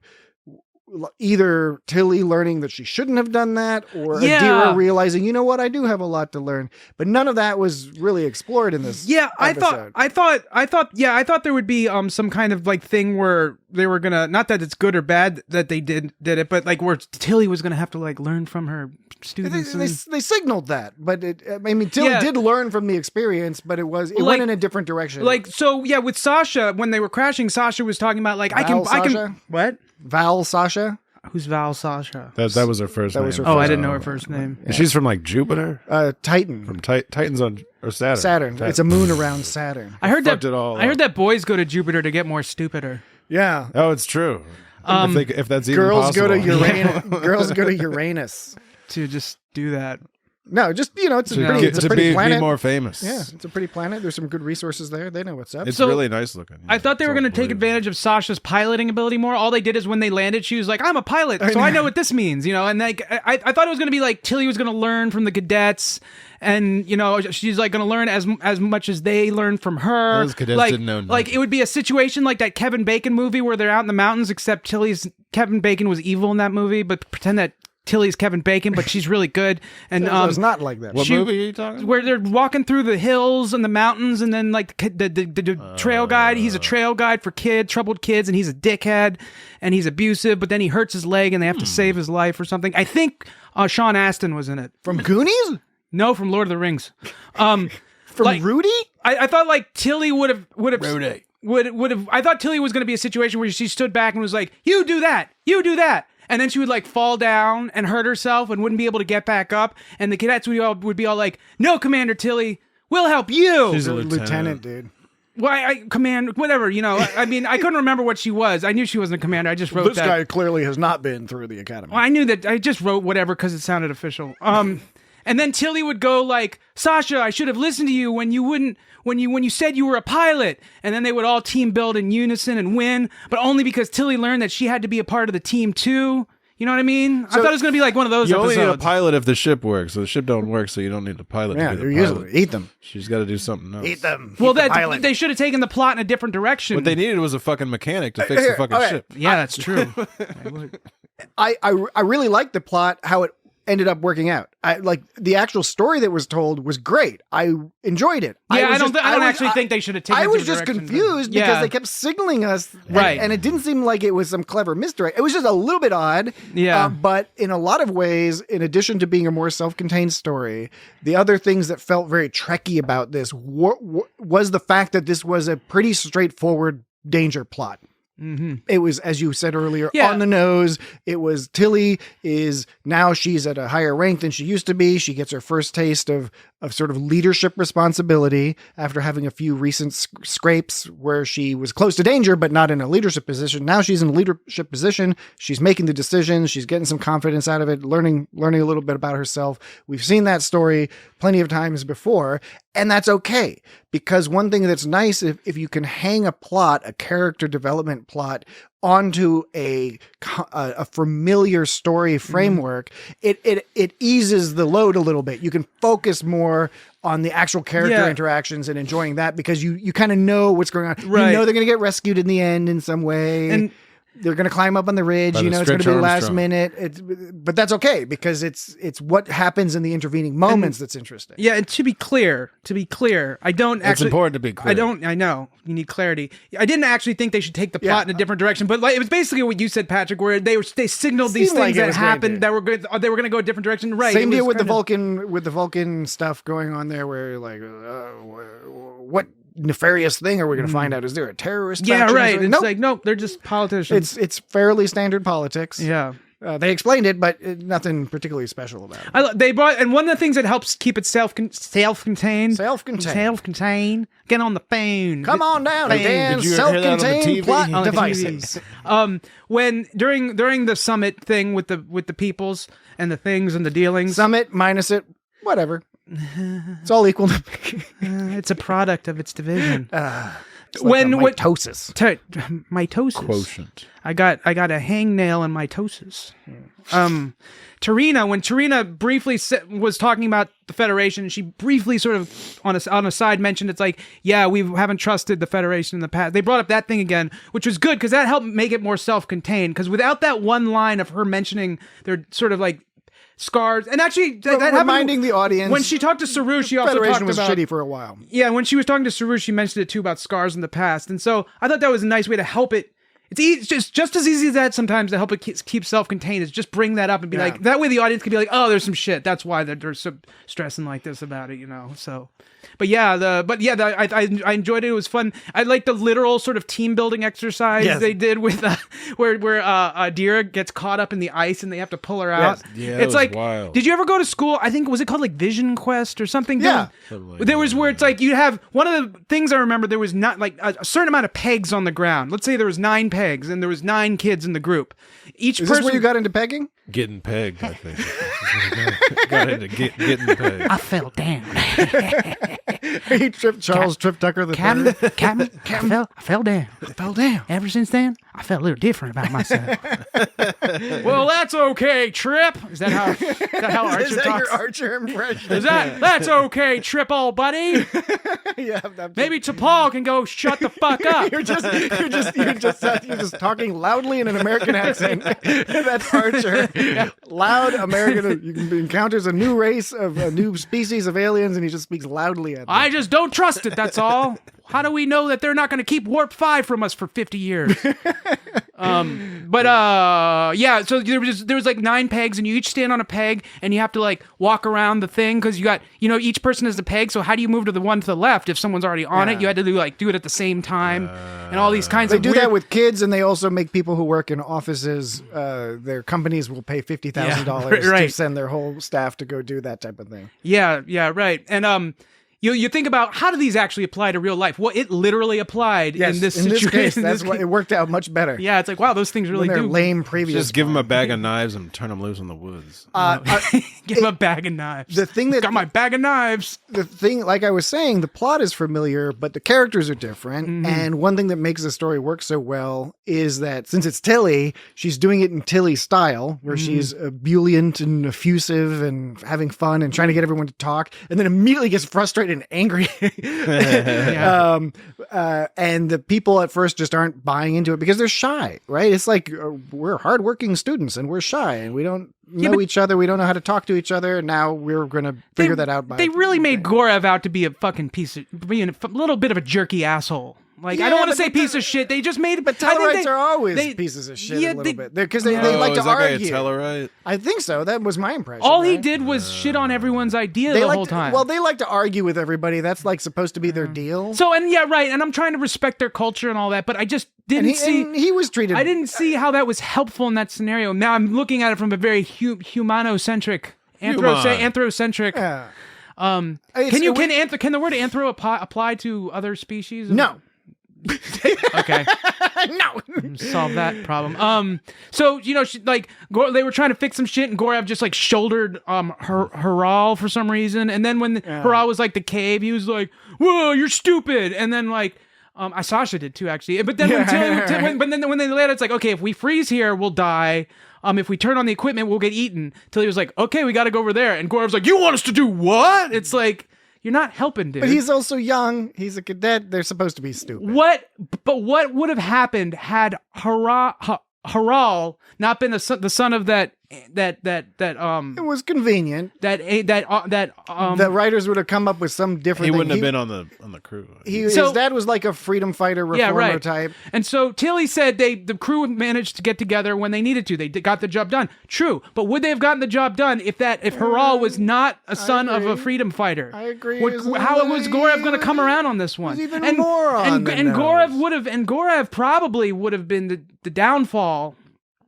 either Tilly learning that she shouldn't have done that, or Adira realizing, you know what, I do have a lot to learn. But none of that was really explored in this. Yeah, episode. I thought there would be some kind of like thing where they were gonna, not that it's good or bad that they did it, but like where Tilly was gonna have to like learn from her students. They signaled that, but Tilly did learn from the experience, but it went in a different direction. Like, so yeah, with Sasha, when they were crashing, Sasha was talking about like, I can what? Val Sasha? Who's Val Sasha? That was her first name. I didn't know her first name. Yeah. She's from like Jupiter? Titan. From Titan's on, or Saturn. Saturn. It's a moon around Saturn. I heard that boys go to Jupiter to get more stupider. Yeah. Oh, it's true. If that's even possible. Girls go to Uranus to just do that. No, just, it's a pretty planet. Be more famous. Yeah, it's a pretty planet. There's some good resources there. They know what's up. It's really nice looking. I thought they were going to take advantage of Sasha's piloting ability more. All they did is when they landed, she was like, I'm a pilot, so I know what this means, and like, I thought it was going to be like Tilly was going to learn from the cadets, and, she's like going to learn as much as they learn from her. Those cadets didn't know nothing. Like, it would be a situation like that Kevin Bacon movie where they're out in the mountains, except Kevin Bacon was evil in that movie, but pretend that Tilly's Kevin Bacon, but she's really good. And it's not like that. What movie are you talking about? Where they're walking through the hills and the mountains, and then like the trail guide. He's a trail guide for troubled kids, and he's a dickhead, and he's abusive. But then he hurts his leg, and they have to save his life or something. I think Sean Astin was in it. From Goonies? No, from Lord of the Rings. From Rudy? I thought like Tilly would have Rudy. would have. I thought Tilly was going to be a situation where she stood back and was like, "You do that, you do that," and then she would like fall down and hurt herself and wouldn't be able to get back up. And the cadets would be all like, "No, Commander Tilly, we'll help you." She's a lieutenant, dude. Why, I command, whatever, I mean, I couldn't remember what she was. I knew she wasn't a commander. I just wrote This that. guy clearly has not been through the academy. Well, I knew that. I just wrote whatever because it sounded official. And then Tilly would go like, "Sasha, I should have listened to you when you said you were a pilot." And then they would all team build in unison and win, but only because Tilly learned that she had to be a part of the team too. You know what I mean? I thought it was going to be like one of those You episodes. only need a pilot if the ship works. So the ship don't work, so you don't need the pilot Yeah, to be the they're pilot. usually eat them. She's got to do something else. Eat them. Well, Eat the pilot. they should have taken the plot in a different direction. What they needed was a fucking mechanic to fix the fucking okay. ship. Yeah, that's true. I really liked the plot, how it ended up working out. I like the actual story that was told was great. I enjoyed it. Yeah, I don't actually think they should have taken. I a was different just direction, confused but- because they kept signaling us, Right. And it didn't seem like it was some clever misdirect. It was just a little bit odd. Yeah. But in a lot of ways, in addition to being a more self-contained story, the other things that felt very Trekky about this was the fact that this was a pretty straightforward danger plot. Mm-hmm. It was, as you said earlier, Yeah. on the nose. It was Tilly is now she's at a higher rank than she used to be. She gets her first taste of sort of leadership responsibility after having a few recent scrapes where she was close to danger, but not in a leadership position. Now she's in a leadership position. She's making the decisions. She's getting some confidence out of it, learning a little bit about herself. We've seen that story plenty of times before, and that's okay. Because one thing that's nice, if you can hang a plot, a character development plot, onto a familiar story framework, it eases the load a little bit. You can focus more on the actual character interactions and enjoying that because you kind of know what's going on. Right. You know they're going to get rescued in the end in some way. And they're going to climb up on the ridge. By You the know it's going to Stretch be last Armstrong. minute. But that's okay because it's what happens in the intervening moments that's interesting. yeah, and to be clear, I don't It's actually. important to be clear. I know you need clarity. I didn't actually think they should take the plot in a different direction, but like it was basically what you said, Patrick, where they signaled these Seemed like things it that was going happened to. that were good. They were going to go a different direction, right? Same It deal was with the kinda- Vulcan stuff going on there, where you're like, what nefarious thing are we going to find out? Is there a terrorist? Yeah, faction or right. something? It's Nope. like nope, they're just politicians. It's fairly standard politics. yeah. They explained it, but nothing particularly special about it. They brought, and one of the things that helps keep it self-contained. Self-contained. Get on the phone. Come on down, Phone. Dan. Did you hear that on the Self-contained TV? plot On the devices. When during the summit thing with the peoples and the things and the dealings, Summit minus it, whatever. It's all equal to me. it's a product of its division. It's like a mitosis. Mitosis. Quotient. I got a hangnail in mitosis. T'Rina, when T'Rina briefly was talking about the Federation, she briefly sort of on a side mentioned it's like, yeah, we haven't trusted the Federation in the past. They brought up that thing again, which was good because that helped make it more self-contained. Because without that one line of her mentioning their sort of like scars, and actually that Reminding happened the audience when she talked to Saru. She also Federation talked was about shitty for a while. yeah, when she was talking to Saru, she mentioned it too about scars in the past, and so I thought that was a nice way to help it. It's just as easy as that sometimes to help it keep self-contained is just bring that up and be like, that way the audience can be like, oh, there's some shit. That's why they're so stressing like this about it, So, I enjoyed it. It was fun. I liked the literal sort of team building exercise they did with where Adira gets caught up in the ice and they have to pull her out. Yes. Yeah, it's was like, wild. did you ever go to school? I think was it called like Vision Quest or something? Yeah. There was where it's like you have one of the things I remember. There was not like a certain amount of pegs on the ground. Let's say there was 9 pegs and there was 9 kids in the group. Each Is person. this where you got into pegging? Getting pegged, I think. got into getting pegged. I fell down. He tripped Charles Trip Tucker the third. Captain, I fell down. Ever since then, I felt a little different about myself. Well, that's okay, Trip. Is that how Archer Is that talks? your Archer impression? That's okay, Trip, old buddy. Yeah, I'm Maybe T'Pol can go shut the fuck up. You're just talking loudly in an American accent. That's Archer. Loud American. He encounters a new race of a new species of aliens, and he just speaks loudly at them. I just don't trust it, that's all. How do we know that they're not going to keep Warp 5 from us for 50 years? Is Yeah, so there was like 9 pegs, and you each stand on a peg, and you have to like walk around the thing because you got, each person has the peg. So how do you move to the one to the left if someone's already on it? You had to do it at the same time, and all these kinds They of do weird... that with kids, and they also make people who work in offices. Their companies will pay $50,000 to right. send their whole staff to go do that type of thing. Yeah, right. And you think about, how do these actually apply to real life? Well, it literally applied in this situation. This case, that's why it worked out much better. Yeah, it's like, wow, those things really They're do. lame previous. Just give them a bag of knives and turn them loose in the woods. Give him a bag of knives. The thing that got my bag of knives. The thing, like I was saying, the plot is familiar, but the characters are different. Mm-hmm. And one thing that makes the story work so well is that since it's Tilly, she's doing it in Tilly style, where she's ebullient and effusive and having fun and trying to get everyone to talk, and then immediately gets frustrated and angry. And the people at first just aren't buying into it because they're shy, right? It's like we're hardworking students and we're shy and we don't know each other. We don't know how to talk to each other. And now we're going to figure that out. They really made Gorev out to be a fucking being a little bit of a jerky asshole. Like, I don't want to say piece of shit. They just made it. But Tellarites are always pieces of shit a little bit. Because they like to argue. Is that guy a Tellarite? I think so. That was my impression. All he did was shit on everyone's idea the whole time. Well, they like to argue with everybody. That's like supposed to be their deal. So, and yeah, right. And I'm trying to respect their culture and all that, but I just didn't see. And he was treated. I didn't see how that was helpful in that scenario. Now I'm looking at it from a very humanocentric, anthrocentric. Yeah. Can the word anthro apply to other species? No. Okay. No. Solve that problem. So they were trying to fix some shit, and Gorev just like shouldered Haral for some reason, and then when Haral was like the cave, he was like, "Whoa, you're stupid," and then like. Sasha did too, actually. But then when they landed, it's like, okay, if we freeze here, we'll die. If we turn on the equipment, we'll get eaten. Tilly was like, okay, we got to go over there. And Gorev's like, you want us to do what? It's like, you're not helping, dude. But he's also young. He's a cadet. They're supposed to be stupid. What would have happened had Haral not been the son of that it was convenient. The writers would have come up with some different He thing. wouldn't have been on the crew. His dad was like a freedom fighter reformer type. And so Tilly said the crew managed to get together when they needed to. They got the job done. True, but would they have gotten the job done if Haral was not a son of a freedom fighter? I agree. How was Gorev going to come around on this one? Even more on Gorev probably would have been the downfall.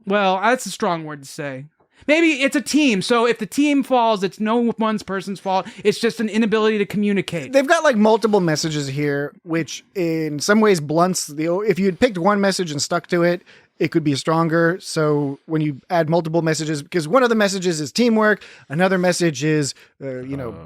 Well, that's a strong word to say. Maybe it's a team, so if the team falls, it's no one person's fault. It's just an inability to communicate. They've got like multiple messages here, which in some ways blunts if you had picked one message and stuck to it, it could be stronger. So when you add multiple messages, because one of the messages is teamwork, another message is,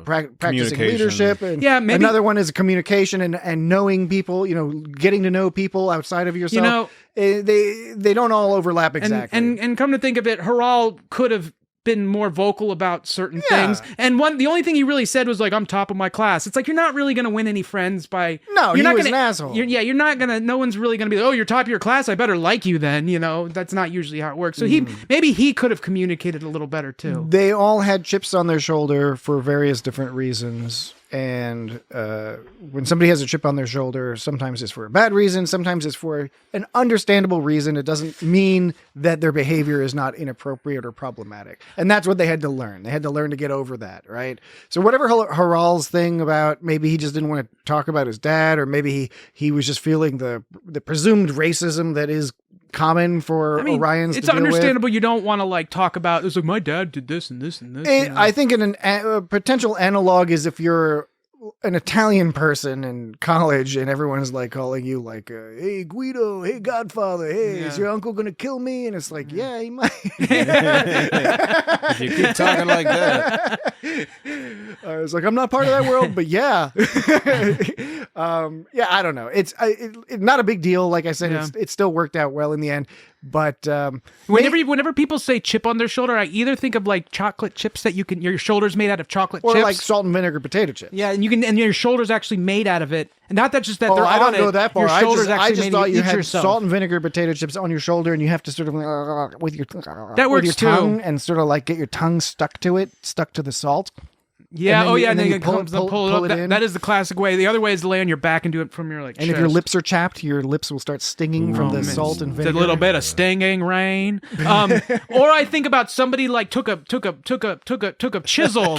practicing leadership, and maybe, another one is communication and knowing people, getting to know people outside of yourself. They don't all overlap exactly. And come to think of it, Haral could have been more vocal about certain things. And the only thing he really said was like, I'm top of my class. It's like, you're not really going to win any friends by... No, you're he not was gonna, an asshole. You're not going to... No one's really going to be like, oh, you're top of your class, I better like you then. That's not usually how it works. So maybe he could have communicated a little better too. They all had chips on their shoulder for various different reasons. And when somebody has a chip on their shoulder, sometimes it's for a bad reason, sometimes it's for an understandable reason. It doesn't mean that their behavior is not inappropriate or problematic. And that's what they had to learn. They had to learn to get over that, right? So whatever Haral's thing about, maybe he just didn't want to talk about his dad, or maybe he was just feeling the presumed racism that is common for Orions to it's deal understandable with. You don't want to talk about, it's like, my dad did this and this and this. I think a potential analog is if you're an Italian person in college and everyone's like calling you like, hey Guido, hey Godfather, hey, is your uncle gonna kill me? And it's like, yeah, he might. If you keep talking like that. I was like, I'm not part of that world, but yeah. I don't know. It's not a big deal. Like I said, it still worked out well in the end. But whenever people say chip on their shoulder, I either think of like chocolate chips that your shoulder's made out of chocolate chips, or like salt and vinegar potato chips. Yeah, and your shoulder's actually made out of it, and not that just that they're I on don't go that far. Your shoulder's I just thought you had yourself. Salt and vinegar potato chips on your shoulder, and you have to sort of with your that works with your tongue, and sort of like get your tongue stuck to the salt. Yeah. then And then you you pull it up. in. That is the classic way. The other way is to lay on your back and do it from your And chest. if your lips are chapped, your lips will start stinging from the salt and vinegar. It's a little bit of stinging rain. Or I think about somebody like took a chisel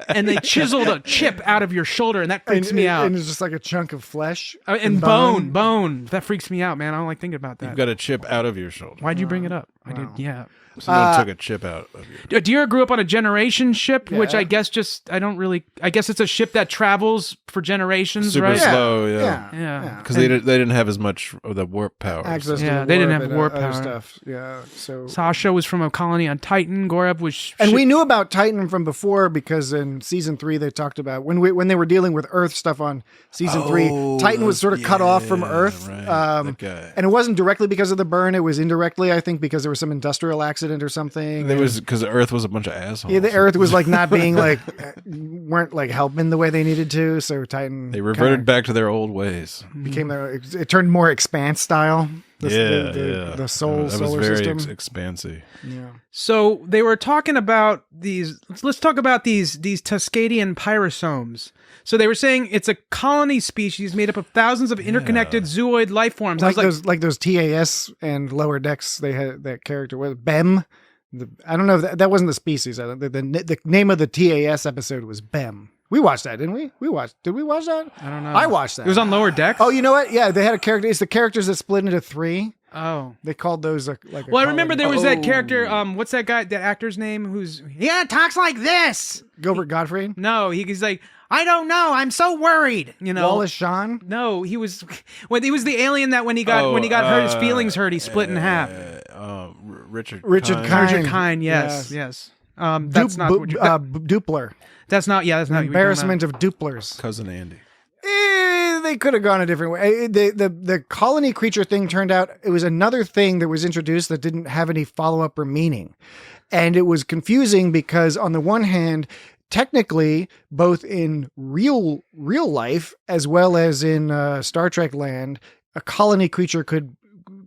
and they chiseled a chip out of your shoulder, and that freaks me out. And it's just like a chunk of flesh and bone. That freaks me out, man. I don't like thinking about that. You've got a chip out of your shoulder. Why'd you bring it up? I did. Yeah. Someone took a chip out of your. Deera grew up on a generation ship, which I guess I guess it's a ship that travels for generations, Super right? slow, yeah. Because they didn't have as much of the warp power. Access to they didn't have warp other power. stuff. Yeah. So Sasha was from a colony on Titan. Goreb was, and we knew about Titan from before because in season 3 they talked about when they were dealing with Earth stuff on season 3. Titan was sort of cut off from Earth, that guy. and it wasn't directly because of the burn. It was indirectly, I think, because there was some industrial accident or something. There was because the Earth was a bunch of assholes. Yeah, the Earth was like not being like weren't like helping the way they needed to. So Titan They reverted back to their old ways. became it turned more Expanse style. The solar that was very system. expansive. Yeah. So they were talking about these. Let's talk about these Tuscadian pyrosomes. So they were saying it's a colony species made up of thousands of interconnected zooid life forms. Like those TAS and Lower Decks. They had that character was Bem. I don't know if that wasn't the species. The name of the TAS episode was Bem. We watched that, didn't we? Did we watch that? I don't know. I watched that. It was on Lower Decks. Oh, you know what? Yeah, they had a character. It's the characters that split into 3. Oh. They called those I remember there was that character. What's that guy? That actor's name? Talks like this. Gilbert Gottfried. No, he's like, I don't know. I'm so worried. You know, Wallace Shawn. No, he was the alien that when he got hurt, his feelings hurt. He split in half. Richard Kind. Yes. That's not what Dupler. That's not. Yeah, that's not. Embarrassment of Duplers. Cousin Andy. They could have gone a different way. The colony creature thing turned out it was another thing that was introduced that didn't have any follow-up or meaning. And it was confusing because on the one hand, technically, both in real life as well as in Star Trek land, a colony creature could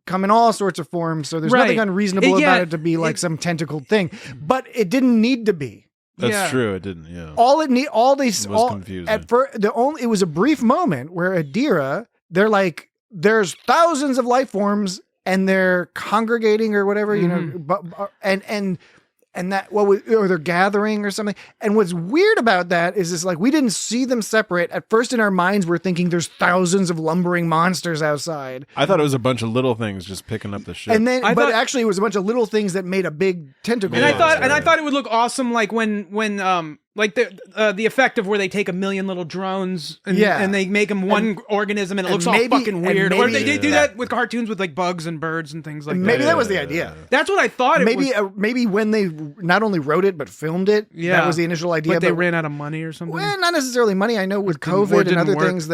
come in all sorts of forms. So there's nothing unreasonable about it to be like some tentacled thing. But it didn't need to be. That's true. It didn't. Yeah. It was confusing. At first, it was a brief moment where Deera, they're like, there's thousands of life forms and they're congregating or whatever, you know, and that or they're gathering or something. And what's weird about that is it's like we didn't see them separate. At first, in our minds, we're thinking there's thousands of lumbering monsters outside. I thought it was a bunch of little things just picking up the ship. And then, actually, it was a bunch of little things that made a big tentacle. And I thought it would look awesome, like when like the effect of where they take a million little drones and they make them one organism and it looks all fucking weird. Or they do that with cartoons with like bugs and birds and things like that. Maybe that was the idea. That's what I thought. Maybe when they not only wrote it but filmed it, that was the initial idea. But they ran out of money or something. Well, not necessarily money. I know with COVID and other things,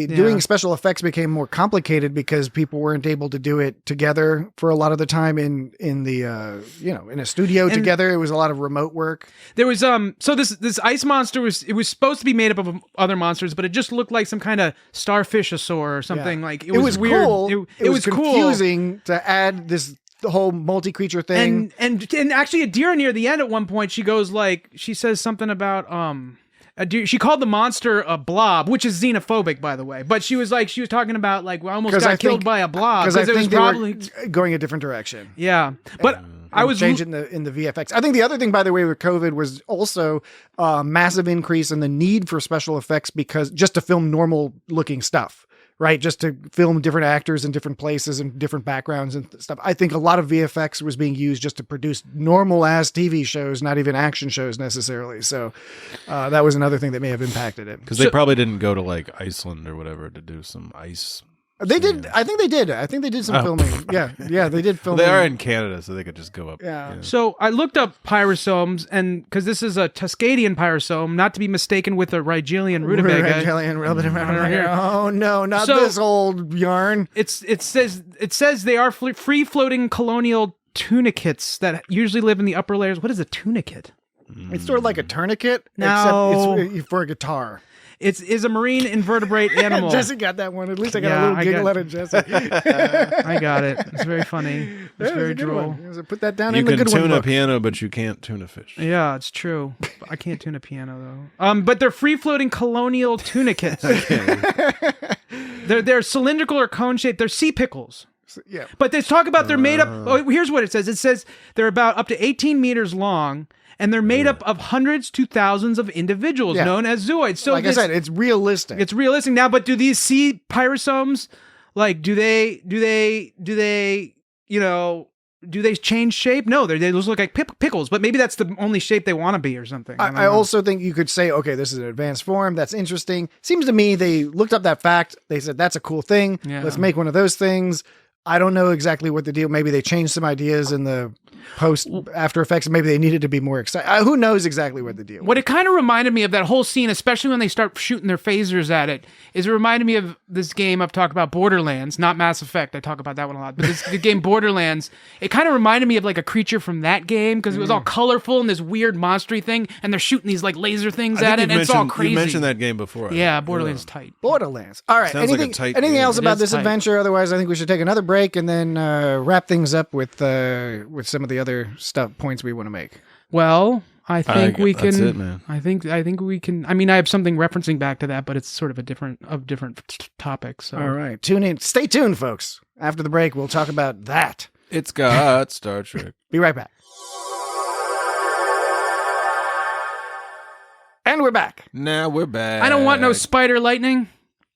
doing special effects became more complicated because people weren't able to do it together for a lot of the time in the in a studio together. It was a lot of remote work. There was so this ice monster was supposed to be made up of other monsters, but it just looked like some kind of starfishosaur or something. Like it was weird. Cool. It was confusing to add this whole multi-creature thing. And actually, Deera near the end at one point, she says something about she called the monster a blob, which is xenophobic, by the way. But she was talking about like we almost got killed by a blob because it was probably going a different direction. Yeah, but. I was changing in the VFX. I think the other thing, by the way, with COVID was also a massive increase in the need for special effects because just to film normal looking stuff, right? Just to film different actors in different places and different backgrounds and stuff. I think a lot of VFX was being used just to produce normal ass TV shows, not even action shows necessarily. So that was another thing that may have impacted it. Because they probably didn't go to like Iceland or whatever to do some ice. They did. I think they did. I think they did some filming. Yeah, they did film. Well, they are in Canada, so they could just go up. Yeah. So I looked up pyrosomes, and because this is a Tuscadian pyrosome, not to be mistaken with a Rigelian rutabaga. Oh no, not this old yarn. It says they are free floating colonial tunicates that usually live in the upper layers. What is a tunicate? It's sort of like a tourniquet, no. except it's for a guitar. is a marine invertebrate animal. Jesse got that one. At least I got a little giggle out of Jesse. I got it. It's very funny. It's very droll. Put that down You in the can good one tune a book. piano, but you can't tune a fish. Yeah, it's true. I can't tune a piano though. But they're free-floating colonial tunicates. They're cylindrical or cone-shaped. They're sea pickles. Yeah. But they talk about they're made up. Oh, here's what it says. It says they're about up to 18 meters long, and they're made up of hundreds to thousands of individuals known as zooids. So like I said, it's realistic. It's realistic now. But do these sea pyrosomes, like, do they, do they change shape? No, they just look like pickles. But maybe that's the only shape they want to be, or something. I also think you could say, okay, this is an advanced form. That's interesting. Seems to me they looked up that fact. They said that's a cool thing. Yeah. Let's make one of those things. I don't know exactly what the deal. Maybe they changed some ideas in the post After Effects. Maybe they needed to be more excited. Who knows exactly what the deal was. What it kind of reminded me of that whole scene, especially when they start shooting their phasers at it, is it reminded me of this game I've talked about, Borderlands, not Mass Effect. I talk about that one a lot. But the game Borderlands, it kind of reminded me of like a creature from that game because it was all colorful and this weird monstery thing, and they're shooting these like laser things at it, and it's all crazy. You mentioned that game before. Yeah, Borderlands is tight. Borderlands. All right. Sounds like a Anything, tight anything game. else about this tight. adventure? Otherwise, I think we should take another break and then wrap things up with some of the other points we want to make. Well, I think we can. That's it, man. I think we can. I mean, I have something referencing back to that, but it's sort of a different topic. So. All right. Tune in. Stay tuned, folks. After the break, we'll talk about that. It's got Star Trek. Be right back. And we're back. Now we're back. I don't want no spider lightning.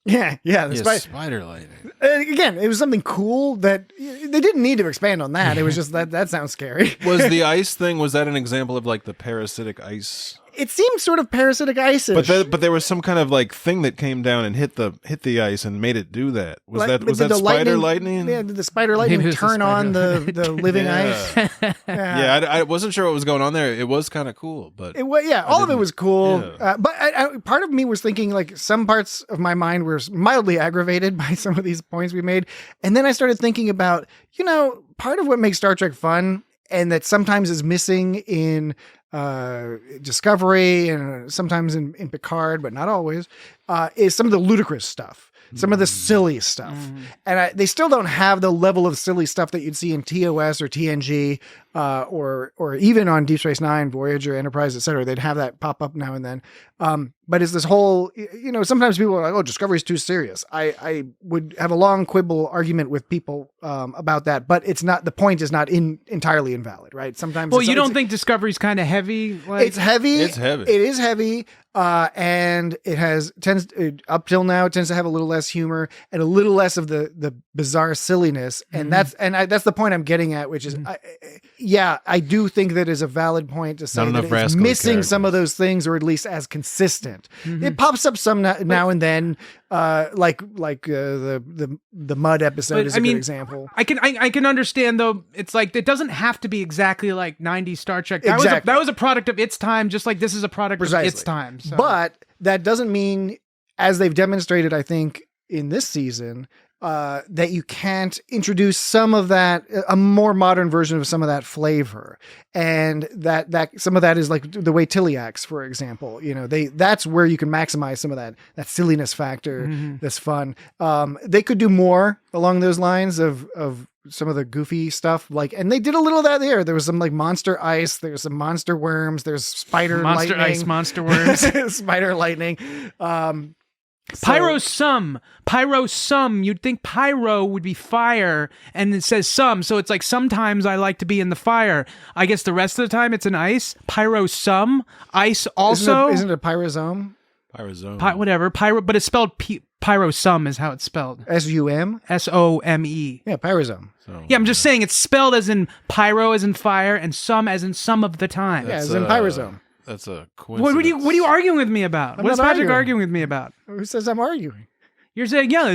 Yeah. The spider lightning. Again, it was something cool that they didn't need to expand on that. It was just that sounds scary. Was the ice thing, was that an example of like the parasitic ice? It seems sort of parasitic ice-ish. But there was some kind of like thing that came down and hit the ice and made it do that. Was that the spider lightning? Yeah, did the spider lightning Maybe it was turn the on spider the living ice? Yeah, I wasn't sure what was going on there. It was kind of cool, but all of it was cool. Yeah. But part of me was thinking like some parts of my mind were mildly aggravated by some of these points we made, and then I started thinking about part of what makes Star Trek fun and that sometimes is missing in Discovery and sometimes in Picard, but not always, is some of the ludicrous stuff, some of the silly stuff. And they still don't have the level of silly stuff that you'd see in TOS or TNG, or even on Deep Space Nine, Voyager, Enterprise, etc. They'd have that pop up now and then. But it's this whole, sometimes people are like, oh, Discovery's too serious. I would have a long quibble argument with people about that, but it's not, the point is not entirely invalid, right? Sometimes. Well, you don't think Discovery's kind of heavy? Like, it's heavy. It's heavy. It is heavy. And it up till now, it tends to have a little less humor and a little less of the bizarre silliness. And that's the point I'm getting at, which is, I do think that is a valid point to say that it's missing some of those things, or at least as consistent. It pops up some now and then, like the mud episode is a good example. I can understand though. It's like it doesn't have to be exactly like 90s Star Trek. That was a product of its time, just like this is a product of its time. So. But that doesn't mean, as they've demonstrated, I think in this season, that you can't introduce some of that, a more modern version of some of that flavor. And that some of that is like the way Tilly acts, for example. That's where you can maximize some of that silliness factor. That's fun. They could do more along those lines of some of the goofy stuff, and they did a little of that there. There was some like monster ice, there's some monster worms, there's spider lightning. Monster ice, monster worms. Spider lightning. Pyro-sum. You'd think pyro would be fire, and it says some, so it's like sometimes I like to be in the fire. I guess the rest of the time it's an ice. Pyro-sum. Ice also. Isn't it a pyrosome? Pyrosome. Whatever. Pyro, but it's spelled Pyro-sum is how it's spelled. SUM? SOME. Yeah, pyrosome. So, yeah, I'm just saying it's spelled as in pyro as in fire and some as in some of the time. Yeah, as in pyrosome. That's a coincidence. What are you arguing with me about? What is Patrick arguing with me about? Who says I'm arguing? You're saying, yeah. I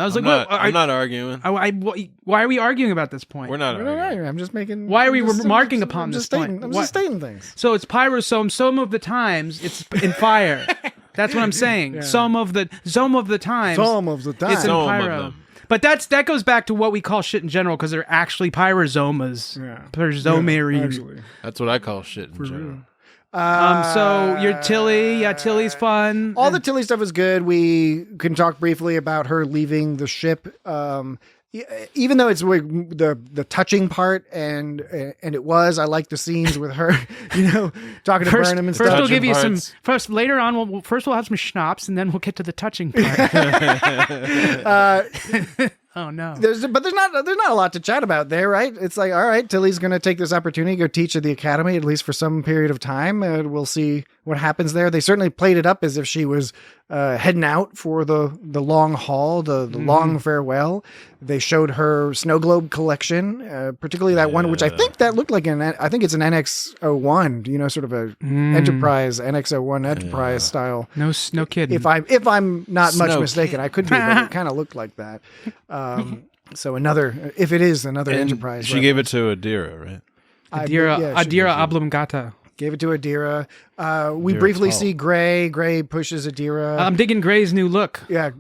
was I'm not arguing. Why are we arguing about this point? We're not arguing. I'm just making. Why are we remarking upon this point? I'm just stating things. So it's pyrosome. Some of the times it's in fire. That's what I'm saying. Yeah. Some of the times. Some of the time. It's in pyro. But that goes back to what we call shit in general, because they're actually pyrosomas. Yeah. Pyrosomery. Actually. That's what I call shit in general. So your Tilly, Tilly's fun. All the Tilly stuff is good. We can talk briefly about her leaving the ship. Even though it's the touching part, and it was, I like the scenes with her, talking to Burnham and stuff. First, we'll give you some. First, later on, we'll have some schnapps, and then we'll get to the touching part. Oh no! There's not a lot to chat about there, right? It's like, all right, Tilly's going to take this opportunity to go teach at the academy, at least for some period of time. We'll see what happens there. They certainly played it up as if she was heading out for the long haul, the long farewell. They showed her snow globe collection, particularly that one, which I think that looked like I think it's an NX-01, sort of a Enterprise NX-01 Enterprise style. No kidding. If I'm not much mistaken, I could be, but it kind of looked like that. So if it is another Enterprise. She gave it to Adira, right? Adira Oblongata. Gave it to Adira. We briefly see Gray. Gray pushes Adira. I'm digging Gray's new look. Yeah,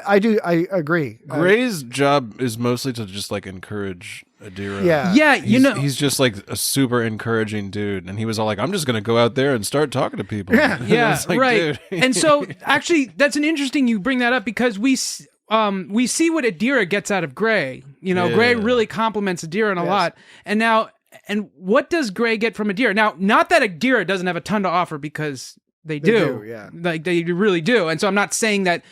I do. I agree. Gray's job is mostly to just encourage Adira. Yeah. He's just a super encouraging dude, and he was all like, "I'm just gonna go out there and start talking to people." Yeah, right. And so, actually, that's an interesting you bring that up because we see what Adira gets out of Gray. Gray really compliments Adira a lot, and what does Gray get from Adira? Now, not that Adira doesn't have a ton to offer, because they do. Yeah. They really do. And so I'm not saying that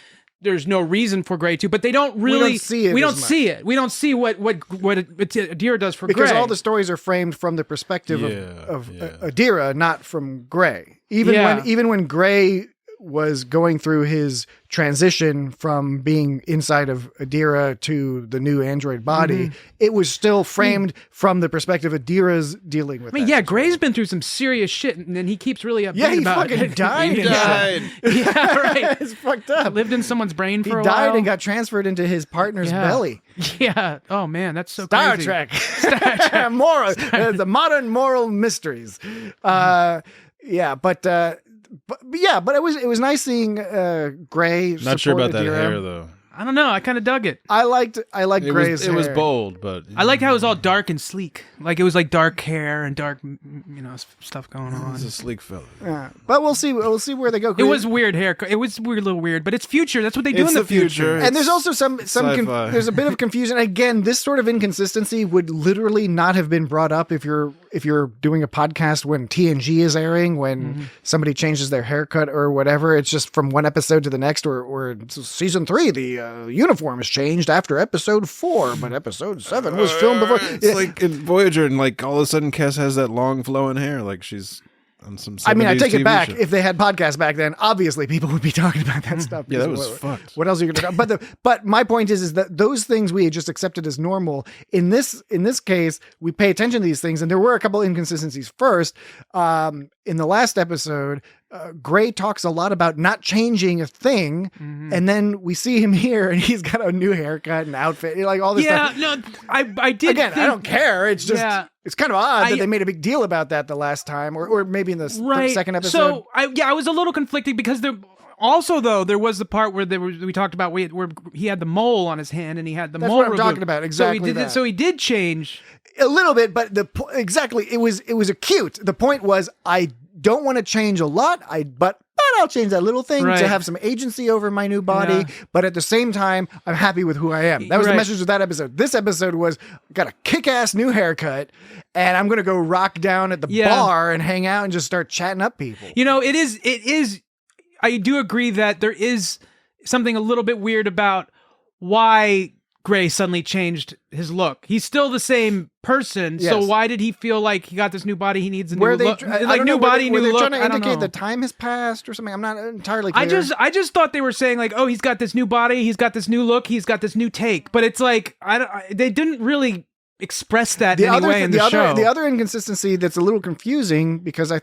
there's no reason for Gray to, but they don't really... We don't see it. We don't see it. We don't see what Adira does for Gray. Because all the stories are framed from the perspective of Adira, not from Gray. Even when Gray was going through his transition from being inside of Adira to the new android body, it was still framed from the perspective of Adira's dealing with that. Gray's been through some serious shit, and then he keeps really upbeat about it. He fucking died. He died. Yeah, right. It's fucked up. Lived in someone's brain for a while. He died and got transferred into his partner's belly. Yeah. Oh, man, that's so Star crazy. Trek. Moral. The modern moral mysteries. But it was nice seeing Gray. Not sure about that Adira. hair though. I don't know. I kind of dug it. I liked Gray's hair. It was bold, but I liked how it was all dark and sleek. It was dark hair and dark, stuff going on. He's a sleek fella. Yeah, but we'll see where they go. It was weird hair. It was a little weird, but it's future. That's what they do in the future. And there's also some there's a bit of confusion. Again, this sort of inconsistency would literally not have been brought up if you're doing a podcast when TNG is airing, when somebody changes their haircut or whatever. It's just from one episode to the next, or season 3, the uniform is changed after episode 4, but episode 7 was filmed before. It's like in Voyager, and all of a sudden Kes has that long flowing hair, like she's on some 70s I take it TV back. show. If they had podcasts back then, obviously people would be talking about that stuff. Yeah, that was fucked. What else are you going to talk about? But my point is that those things we had just accepted as normal. In this case, we pay attention to these things, and there were a couple inconsistencies. First, in the last episode, Gray talks a lot about not changing a thing, and then we see him here, and he's got a new haircut and outfit, all this stuff. Yeah, no, I did. Again, I don't care. It's just it's kind of odd that they made a big deal about that the last time, or maybe in the second episode. So I was a little conflicted because there was the part where we talked about where he had the mole on his hand and he had the mole. That's what I'm talking about. Exactly. So he did change a little bit, but it was acute. The point was, I don't want to change a lot. But I'll change that little thing to have some agency over my new body. Yeah. But at the same time, I'm happy with who I am. That was the message of that episode. This episode was, got a kick-ass new haircut, and I'm going to go rock down at the bar and hang out and just start chatting up people. It is. I do agree that there is something a little bit weird about why Gray suddenly changed his look. He's still the same person, so why did he feel like he got this new body? He needs a new look. New body, new look. Trying to indicate that time has passed or something. I'm not entirely clear. I just thought they were saying he's got this new body, he's got this new look, he's got this new take. But it's they didn't really express that in any way in the show. The other inconsistency that's a little confusing, because I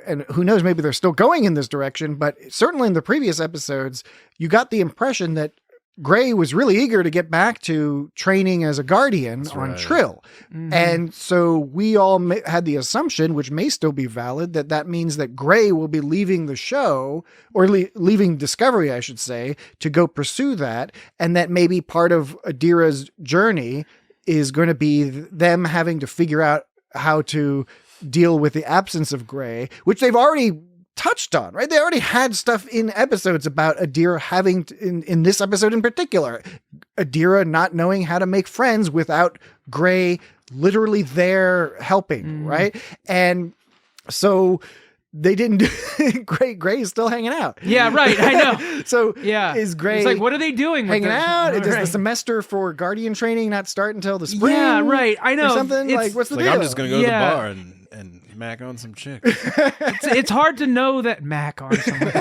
and who knows, maybe they're still going in this direction, but certainly in the previous episodes, you got the impression that Gray was really eager to get back to training as a Guardian on Trill. And so we all had the assumption, which may still be valid, that means that Gray will be leaving the show, or leaving Discovery, I should say, to go pursue that. And that maybe part of Adira's journey is going to be them having to figure out how to deal with the absence of Gray, which they've already touched on, right? They already had stuff in episodes about Adira having, in this episode in particular, Adira not knowing how to make friends without Gray literally there helping, right? And so they didn't do Gray is still hanging out. Yeah, right. I know. So yeah, is Gray it's like, what are they doing? hanging out? Right. Does the semester for Guardian training not start until the spring? Yeah, right. I know. Or something It's like, what's the Like, deal? I'm just going to go to the Yeah. bar and mac on some chicks. It's hard to know that Mac on someone.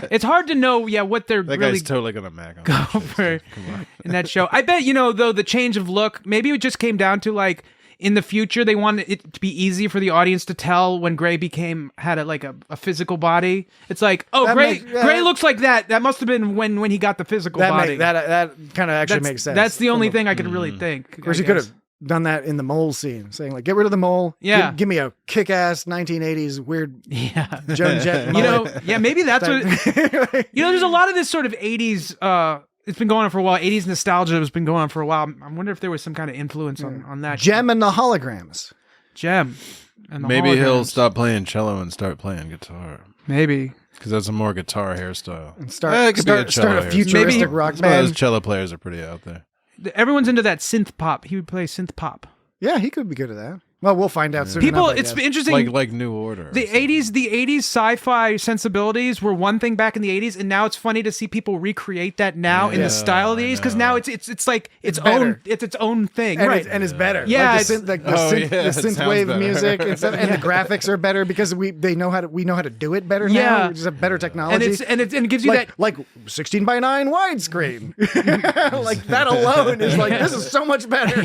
It's hard to know, what they're That really guy's totally going to mac on go some chicks. for Come on. in that show. I bet, though, the change of look, maybe it just came down to like, in the future, they wanted it to be easy for the audience to tell when Gray had a physical body. It's like, oh, Gray looks like that. That must have been when he got the physical body. That kind of actually makes sense. That's the only thing I could really think. Of course, you could have done that in the mole scene, saying like, "Get rid of the mole. Yeah. Give me a kick-ass 1980s weird Yeah. Joan Jett mullet." Maybe that's what. There's a lot of this sort of 80s. It's been going on for a while. 80s nostalgia has been going on for a while. I wonder if there was some kind of influence on that. Gem and the holograms. Gem. And the Maybe he'll holograms. stop playing cello and start playing guitar. Maybe. Because that's a more guitar hairstyle. And It start could be a cello a hairstyle. futuristic rock Some of those band. cello players are pretty out there. Everyone's into that synth pop. He would play synth pop. Yeah, he could be good at that. Well, we'll find out soon. People, enough, I it's guess. interesting. Like New Order. The 80s sci-fi sensibilities were one thing back in the 80s, and now it's funny to see people recreate that now in the style of the 80s, because now it's like its better. its own thing, And right? and it's better. Yeah, like it's- the it synth sounds wave better. music and stuff, and the graphics are better because we know how to do it better now. Yeah. We just have better technology. and it gives you like 16:9 widescreen. Like that alone is like, this is so much better.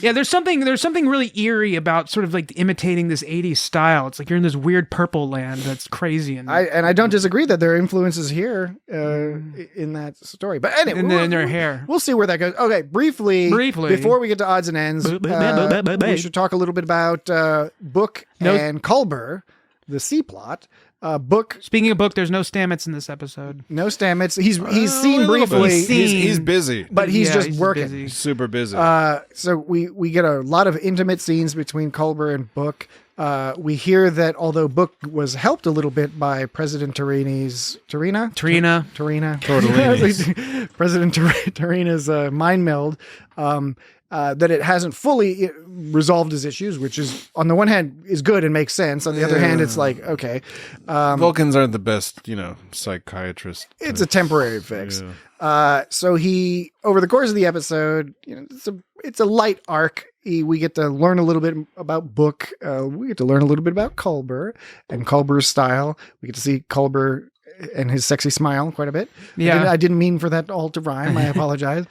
Yeah, there's something really eerie about sort of like imitating this 80s style. It's like you're in this weird purple land that's crazy. And I don't disagree that there are influences here in that story. But anyway, in their hair. We'll see where that goes. Okay, briefly, before we get to odds and ends, we should talk a little bit about Book and Culber, the C plot. Book. Speaking of Book, there's no Stamets in this episode. No Stamets. He's seen briefly. He's busy. But he's just he's working. busy. He's super busy. So we get a lot of intimate scenes between Culber and Book. We hear that although Book was helped a little bit by President T'Rina's President T'Rina's mind meld, that it hasn't fully resolved his issues, which is on the one hand is good and makes sense. On the other hand, it's like, okay, Vulcans aren't the best, psychiatrists. it's a temporary fix. Yeah. So he, over the course of the episode, it's a light arc. We get to learn a little bit about Book. We get to learn a little bit about Culber and Culber's style. We get to see Culber and his sexy smile quite a bit. Yeah. I didn't mean for that all to rhyme. I apologize.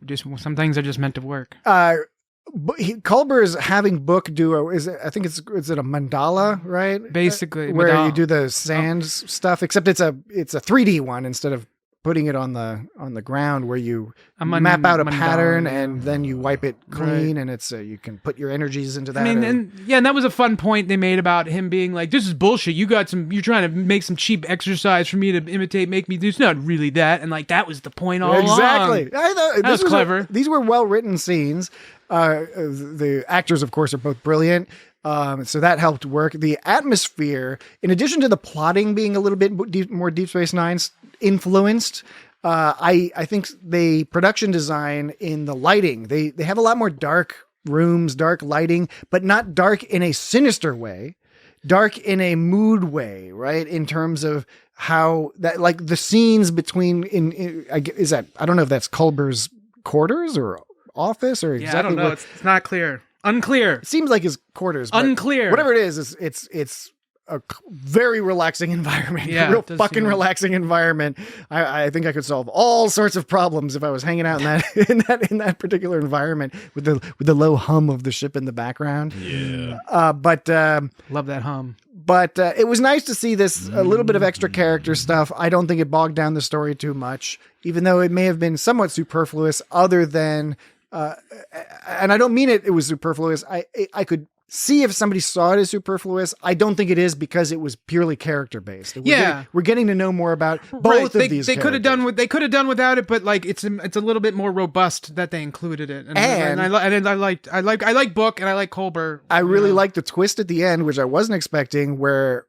Just some things are just meant to work. Culber is having Book do is it a mandala, right? Basically, where mandala. you do the sand stuff, except it's a 3D one instead of putting it on the ground, where you map out a pattern and then you wipe it clean, and it's you can put your energies into that. and that was a fun point they made about him being like, "This is bullshit. You're trying to make some cheap exercise for me to imitate, make me do. It's not really that." And like that was the point all exactly. along. That was clever. These were well written scenes. The actors, of course, are both brilliant. So that helped work. The atmosphere, in addition to the plotting being a little bit more Deep Space Nine influenced, I think the production design in the lighting, they have a lot more dark rooms, dark lighting, but not dark in a sinister way, dark in a mood way, right? In terms of how that, like the scenes between I don't know if that's Culber's quarters or office or exactly. I don't know. It's not clear. Unclear. It seems like his quarters. But Unclear. Whatever it is it's a very relaxing environment. Yeah, real it does fucking seem like- relaxing environment. I think I could solve all sorts of problems if I was hanging out in that in that particular environment with the low hum of the ship in the background. Yeah. Love that hum. But it was nice to see this, a little bit of extra character stuff. I don't think it bogged down the story too much, even though it may have been somewhat superfluous, other than, and I don't mean it was superfluous. I could see if somebody saw it as superfluous. I don't think it is because it was purely character based. Yeah. We're getting to know more about both of these. They could have done characters. they could have done without it, but like it's a little bit more robust that they included it. And I like Book and I like Culber. I really like the twist at the end, which I wasn't expecting, where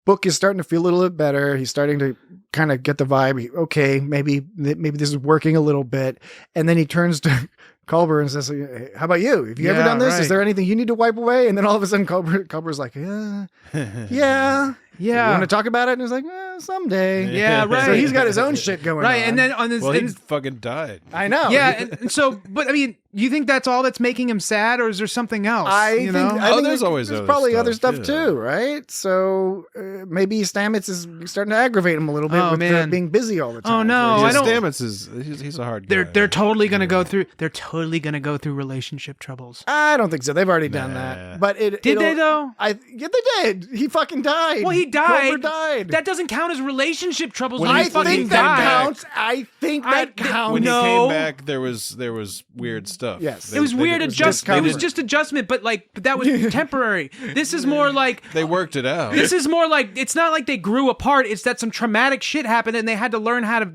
Book is starting to feel a little bit better. He's starting to kind of get the vibe. Okay, maybe this is working a little bit, and then he turns to Culber and says, hey, how about you? Have you ever done this? Right. Is there anything you need to wipe away? And then all of a sudden Culber's like, yeah. You want to talk about it? And he's like, someday. Yeah, right. So he's got his own shit going on. Right, and then on this, Well, he fucking died. I know. yeah, and so, but I mean, you think that's all that's making him sad, or is there something else? I think there's always there's other probably stuff, other stuff yeah. too, right? So maybe Stamets is starting to aggravate him a little bit with man. being busy all the time. Oh, no, Yeah, I don't. Stamets he's a hard guy. They're totally gonna go through. They're totally gonna go through relationship troubles. I don't think so. They've already done Nah. that. But Did they though? Yeah, they did. He fucking died. Well, he died. Culber died. That doesn't count as relationship troubles When when he he I fucking think that died. counts. I think that counts. When No. he came back, there was weird stuff. Yes. It was weird was adjustment. It was discomfort. just adjustment, but that was temporary. This is more like They worked it out. this is more like it's not like they grew apart. It's that some traumatic shit happened and they had to learn how to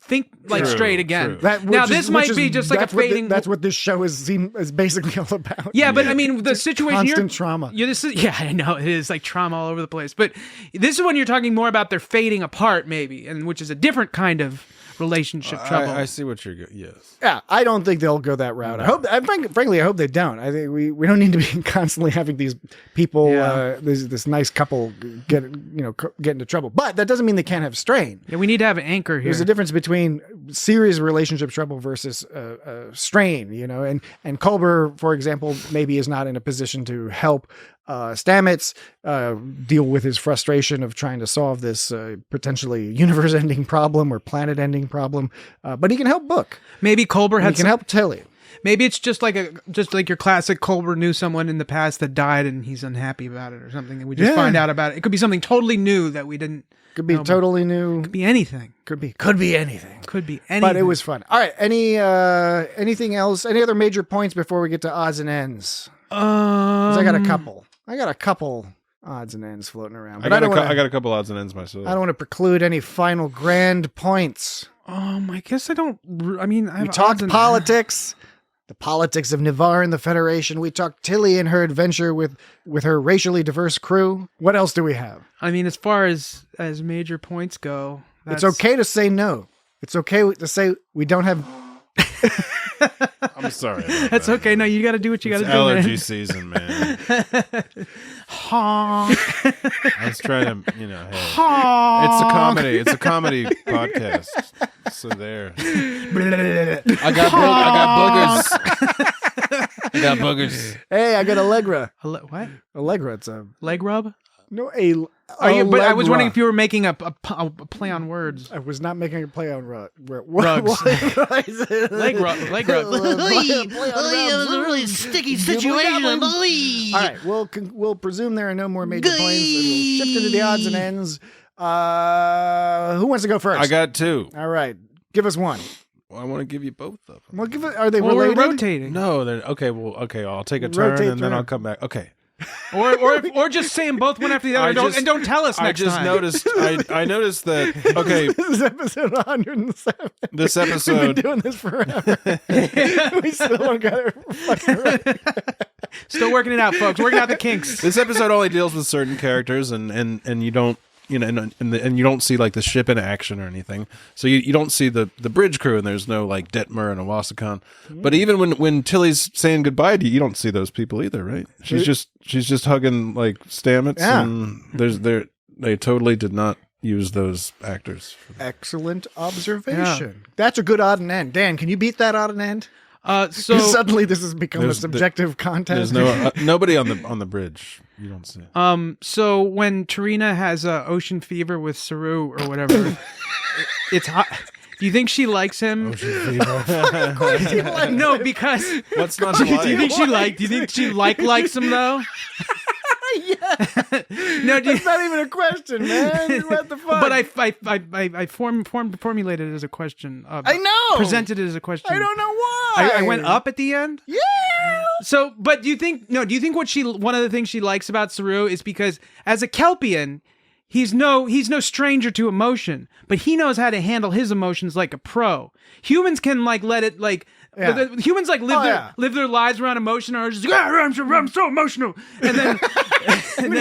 think straight again. true. This might be just like a fading. That's what this show is basically all about. Yeah, but I mean, the situation constant trauma. I know it is like trauma all over the place. But this is when you're talking more about their fading apart, maybe, and which is a different kind of relationship trouble. I see what you're going. Yes. Yeah, I don't think they'll go that route. Frankly, I hope they don't. I think we don't need to be constantly having these people, this nice couple get into trouble. But that doesn't mean they can't have strain. Yeah, we need to have an anchor here. There's a difference between serious relationship trouble versus strain, and Culber, for example, maybe is not in a position to help Stamets deal with his frustration of trying to solve this potentially universe-ending problem or planet-ending problem, but he can help Book. Maybe Culber He can help Tilly. Maybe it's just like your classic Culber knew someone in the past that died and he's unhappy about it or something, and we just find out about it. It could be something totally new that we didn't. Could be totally new. Could be anything. Could be anything. Could be anything. But it was fun. All right. Anything else? Any other major points before we get to odds and ends? 'Cause I got a couple odds and ends floating around. But I got a couple odds and ends myself. I don't want to preclude any final grand points. I guess I don't. I mean, We talked politics, the politics of Nivar and the Federation. We talked Tilly and her adventure with her racially diverse crew. What else do we have? I mean, as far as major points go, It's okay to say no. It's okay to say we don't have. I'm sorry. That's okay. No, you got to do what you got to do. Allergy Man. season, man. Honk. I was trying to, hey. Honk. It's a comedy podcast. So there. I got boogers. Hey, I got Allegra. What? Allegra. It's a Leg rub? no Are you? But I was Allegra. wondering if you were making a play on words. I was not making a play on rugs. Rugs. Leg rub. Leg rub. It was a really sticky situation. All right, we'll presume there are no more major points. We'll shift into the odds and ends. Who wants to go first? I got two. All right, give us one. Well, I want to give you both of them. Well, are they Well, we're related? rotating. No, they're okay. Well, okay. I'll take a turn Rotate and then through. I'll come back. Okay. Or just say them both one after the other. And don't tell us I next just time. noticed. I noticed that. Okay, This is episode 107. this We've been episode. doing this forever. We still don't got it fucking right. Still working it out, folks. Working out the kinks. This episode only deals with certain characters, and you don't. And you don't see like the ship in action or anything, so you don't see the bridge crew, and there's no like Detmer and Owasakan. But even when Tilly's saying goodbye to you, you don't see those people either, right? She's just hugging like Stamets, and they totally did not use those actors. Excellent observation. That's a good odd and end. Dan, can you beat that odd and end? So Suddenly this has become a There's- subjective contest. There's no nobody on the bridge. You don't see. So when T'Rina has ocean fever with Saru or whatever, it's hot. Do you think she likes him? No, because What's not do you think she likes him though? No, That's not even a question, man. What the fuck? But I formulated it as a question. I know. Presented it as a question. I don't know why. I went up at the end. Yeah. So, but do you think one of the things she likes about Saru is because as a Kelpian, he's no stranger to emotion, but he knows how to handle his emotions like a pro. Humans can let it humans live their lives around emotion, or just I'm so emotional, and then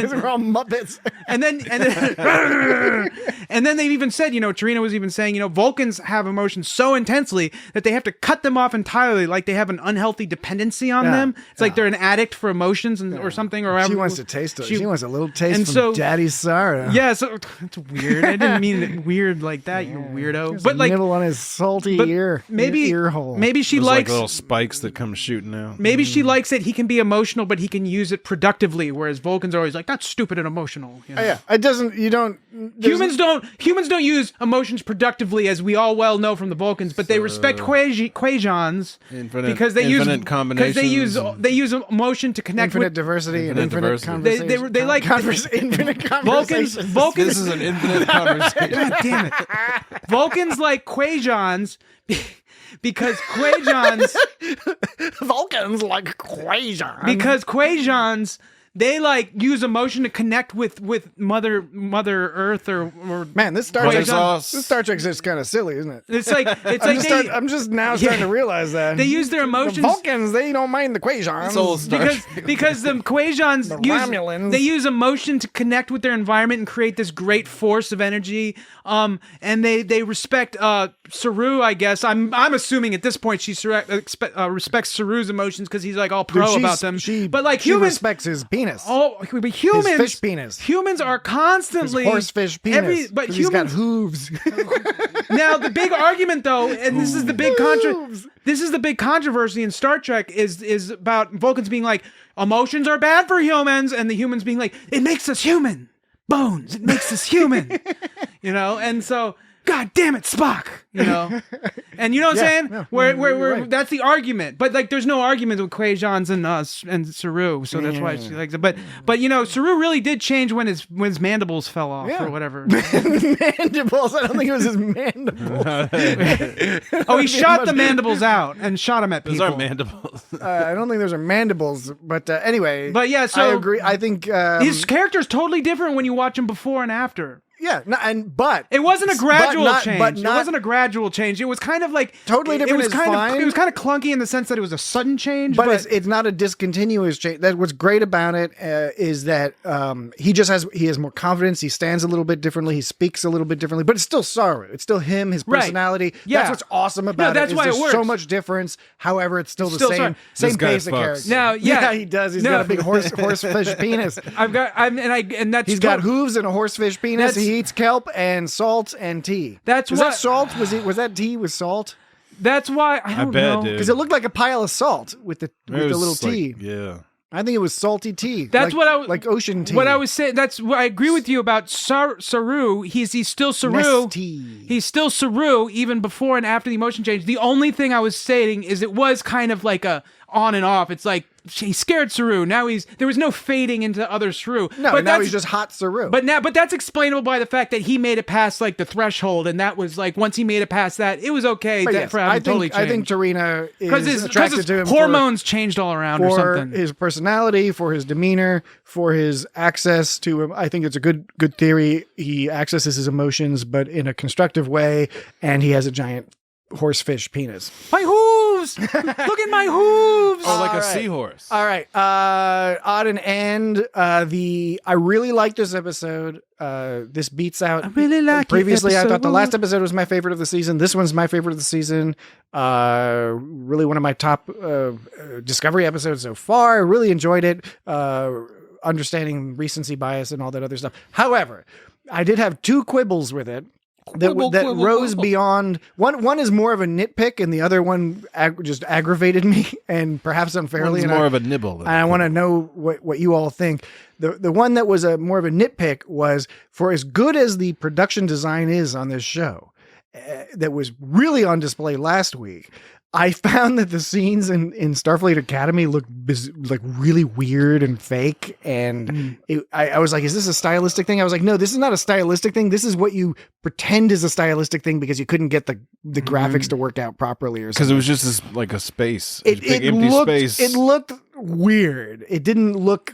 we're all Muppets. and then they've even said, T'Rina was even saying, Vulcans have emotions so intensely that they have to cut them off entirely, like they have an unhealthy dependency on them. It's like they're an addict for emotions or something. Or she wants to taste it. She wants a little taste from Daddy's Saru. Yeah, so it's weird. I didn't mean it weird like that, you weirdo. But nibble on his salty ear hole. Maybe she There's likes little spikes that come shooting out. Maybe she likes that he can be emotional, but he can use it productively, whereas Vulcans are always like, that's stupid and emotional. It doesn't. Humans don't use emotions productively, as we all well know from the Vulcans, but they respect Quasions because they use emotion to connect infinite with diversity and infinite diversity. conversation. They like infinite conversations. Vulcans. This is an infinite conversation. God damn it. Vulcans like Quasions because Quasions Vulcans like Quasions. Because Quasions, they use emotion to connect with Mother Earth or man, this Star Trek's just kind of silly, isn't it? It's like I'm just now starting to realize that they use their emotions. The Vulcans, they don't mind the Quasions because the Quasions Romulans. They use emotion to connect with their environment and create this great force of energy. And they respect Saru, I guess. I'm assuming at this point she respects Saru's emotions because he's all pro about them. But she respects his penis. Oh, but humans, his fish penis. Humans are constantly his horsefish penis. But he's got hooves. Now the big argument, though, and this is the big controversy in Star Trek is about Vulcans being like, emotions are bad for humans, and the humans being like, it makes us human. Bones, it makes us human. And so, God damn it, Spock. And you know what I'm saying? Yeah, where right. that's the argument. But there's no argument with Quasions and Saru, so that's why she likes it. But Saru really did change when his mandibles fell off or whatever. Mandibles? I don't think it was his mandibles. Oh, he shot the mandibles out and shot them at people. Those are mandibles. I don't think those are mandibles, but anyway. But yeah, so I agree. I think his character's totally different when you watch him before and after. Yeah, but it wasn't a gradual change. It wasn't a gradual change. It was kind of totally different. It was kind of clunky in the sense that it was a sudden change, but it's not a discontinuous change. That what's great about it is that he has more confidence. He stands a little bit differently. He speaks a little bit differently, but it's still Saru. It's still him. His personality. Right. Yeah. That's what's awesome about that's it. why it works. So much difference. However, it's still the same basic character. Now, yeah, he does. He's got a big horsefish penis. He's got hooves and a horsefish penis. He eats kelp and salt and tea. Was that salt? Was that tea with salt? That's why I don't know. Because it looked like a pile of salt with the little tea. Yeah. I think it was salty tea. That's like ocean tea. What I was saying. That's what I agree with you about Saru. He's still Saru. He's still Saru even before and after the emotion change. The only thing I was saying is it was kind of like a on and off. It's like he scared Saru. Now there was no fading into other Saru. No, but now he's just hot Saru. But that's explainable by the fact that he made it past the threshold, and that was once he made it past that, it was okay. I think T'Rina is attracted to him. Hormones changed all around or something. For his personality, for his demeanor, for his access to him. I think it's a good theory. He accesses his emotions, but in a constructive way, and he has a giant horsefish penis. My hooves! Look at my hooves! Oh, like a seahorse. All right. Odd and end. I really like this episode. This beats out. I really like previously. I thought the last episode was my favorite of the season. This one's my favorite of the season. Really one of my top Discovery episodes so far. I really enjoyed it. Understanding recency bias and all that other stuff. However, I did have two quibbles with it. That rose beyond one is more of a nitpick, and the other one just aggravated me, and perhaps unfairly. One's more of a nibble. And I want to know what you all think. The one that was more of a nitpick was, for as good as the production design is on this show, that was really on display last week, I found that the scenes in Starfleet Academy looked like really weird and fake. And I was like, is this a stylistic thing? I was like, no, this is not a stylistic thing. This is what you pretend is a stylistic thing because you couldn't get the graphics to work out properly or something. Because it was just like a space. Big empty space. It looked weird. It didn't look,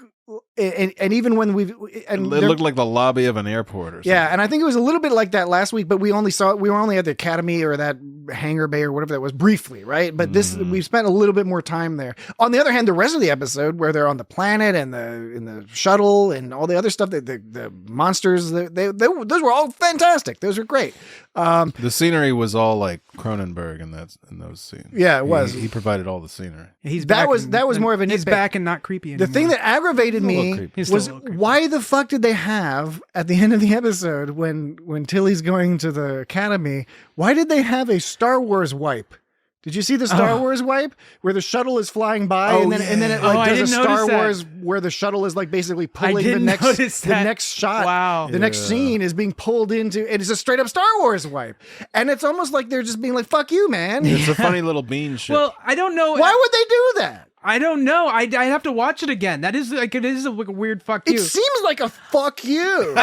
and even when It looked like the lobby of an airport or something. Yeah, and I think it was a little bit like that last week, but we were only at the Academy or that hangar bay or whatever that was briefly, right? But we spent a little bit more time there. On the other hand, the rest of the episode where they're on the planet and in the shuttle and all the other stuff, the monsters, those were all fantastic. Those were great. The scenery was all like Cronenberg in those scenes. Yeah, it was. He provided all the scenery. That was more of an He's back and not creepy anymore. The thing that aggravated me was why the fuck did they have at the end of the episode when Tilly's going to the Academy? Why did they have a Star Wars wipe? Did you see the Star Wars wipe where the shuttle is flying by and then it like does a Star Wars where the shuttle is like basically pulling the next shot. Wow. The next scene is being pulled into, it's a straight up Star Wars wipe. And it's almost like they're just being like, fuck you, man. It's a funny little bean ship. Well, I don't know. Why would they do that? I don't know. I'd have to watch it again. It is a weird fuck you. It seems like a fuck you.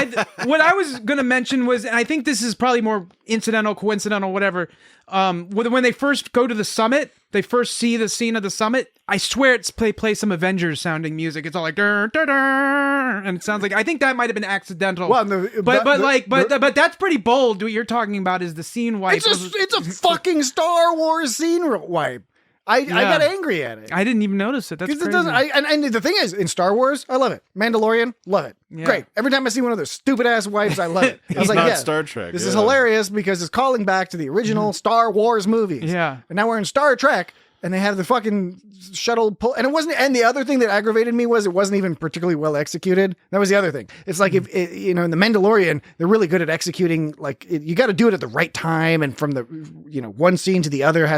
What I was going to mention was, and I think this is probably more incidental, coincidental, whatever. When they first go to the summit, they first see the scene of the summit. I swear they play some Avengers sounding music. It's all like dur, dur, dur, and it sounds like, I think that might have been accidental. Well, but that's pretty bold. What you're talking about is the scene wipe. It's a fucking Star Wars scene wipe. I got angry at it. I didn't even notice it. That's crazy. It doesn't, and the thing is, in Star Wars, I love it. Mandalorian, love it. Yeah. Great. Every time I see one of those stupid ass wipes, I love it. I was like, yeah, Star Trek. This is hilarious because it's calling back to the original Star Wars movies. Yeah. And now we're in Star Trek, and they have the fucking shuttle pull, and it wasn't. And the other thing that aggravated me was it wasn't even particularly well executed. That was the other thing. It's like if in the Mandalorian, they're really good at executing. Like you got to do it at the right time, and from the one scene to the other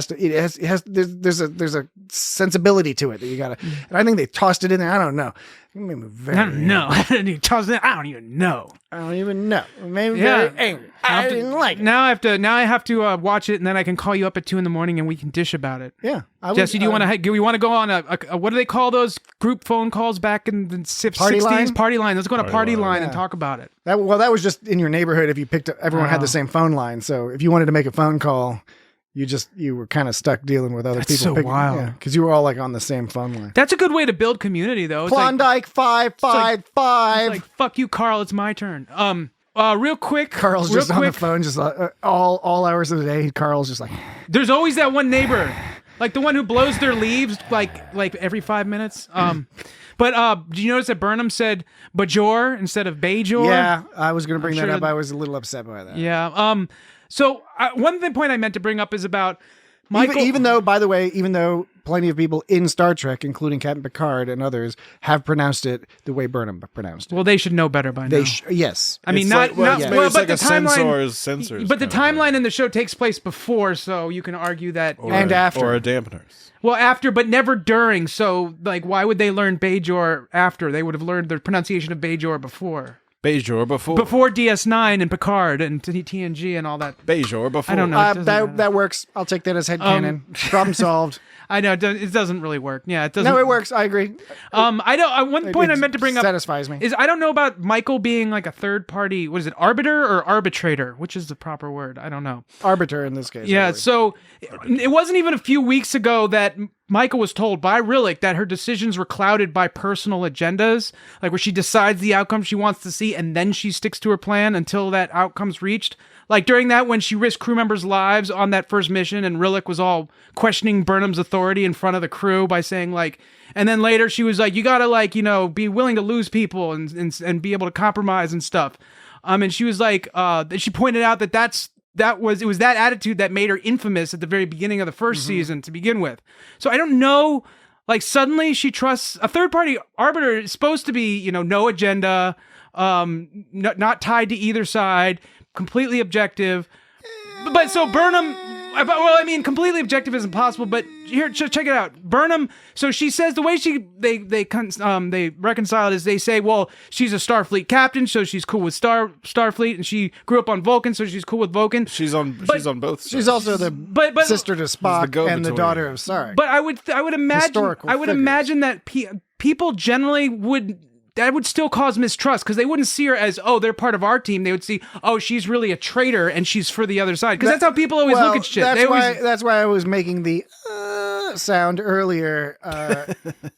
there's a sensibility to it that you got to. And I think they tossed it in there. I don't know. It made me very I don't know. I don't even know. I don't even know. It made me very angry. I didn't like it. Now I have to watch it, and then I can call you up at 2 a.m. and we can dish about it. Yeah, Jesse, do you want to go on a what do they call those group phone calls back in the 60s? Party line. Let's go on a party line and talk about it. That was just in your neighborhood. If you picked up, everyone had the same phone line. So if you wanted to make a phone call, you were kind of stuck dealing with other people. So wild. Because you were all like on the same phone line. That's a good way to build community, though. It's Klondike 555. It's like, fuck you, Carl. It's my turn. Real quick. Carl's just on the phone, just all hours of the day. Carl's just like. There's always that one neighbor, like the one who blows their leaves like every 5 minutes. But did you notice that Burnham said Bajor instead of Bajor? Yeah, I was going to bring that up. I was a little upset by that. Yeah. So one point I meant to bring up is about Michael. Even though, by the way, plenty of people in Star Trek, including Captain Picard and others, have pronounced it the way Burnham pronounced it. Well, they should know better by now. Yes. I mean, but the timeline. But the timeline in the show takes place before, so you can argue that and after or a dampeners. Well, after, but never during. So, why would they learn Bajor after? They would have learned the pronunciation of Bajor before. Bajor before DS9 and Picard and TNG and all that. Bajor before. I don't know. That works. I'll take that as headcanon. Problem solved. I know it doesn't really work. Yeah, it doesn't. No, it works. I agree. One point I meant to bring up satisfies me is I don't know about Michael being like a third party. What is it, arbiter or arbitrator? Which is the proper word? I don't know. Arbiter in this case. Yeah. Really. So it wasn't even a few weeks ago that Michael was told by Rillak that her decisions were clouded by personal agendas, like where she decides the outcome she wants to see and then she sticks to her plan until that outcome's reached. Like during that, when she risked crew members' lives on that first mission and Rillak was all questioning Burnham's authority in front of the crew by saying and then later she was like, you gotta be willing to lose people and be able to compromise and stuff. And she was like, she pointed out it was that attitude that made her infamous at the very beginning of the first season to begin with. So I don't know, suddenly she trusts a third party arbiter is supposed to be, no agenda, not tied to either side, completely objective. But so Burnham, completely objective isn't possible, but here, check it out. Burnham, so she says the way they reconcile it is they say, well, she's a Starfleet captain, so she's cool with Starfleet, and she grew up on Vulcan, so she's cool with Vulcan. She's on both sides. She's also the sister to Spock and the daughter of Sarek. But I would imagine that people generally that would still cause mistrust because they wouldn't see her as, they're part of our team. They would see, she's really a traitor and she's for the other side. Because that's how people always look at shit. That's why I was making the sound earlier,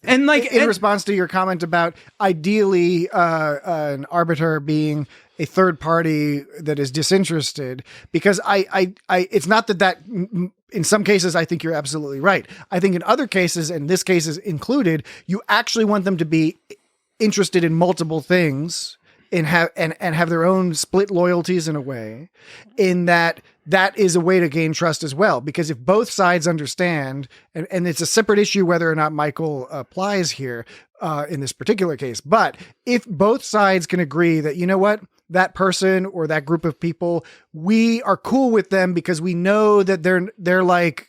and like in response to your comment about ideally an arbiter being a third party that is disinterested, because I it's not that in some cases I think you're absolutely right. I think in other cases, and this case is included, you actually want them to be interested in multiple things and have their own split loyalties in a way, in that is a way to gain trust as well. Because if both sides understand, and it's a separate issue whether or not Michael applies here in this particular case, but if both sides can agree that, you know what, that person or that group of people, we are cool with them because we know that they're like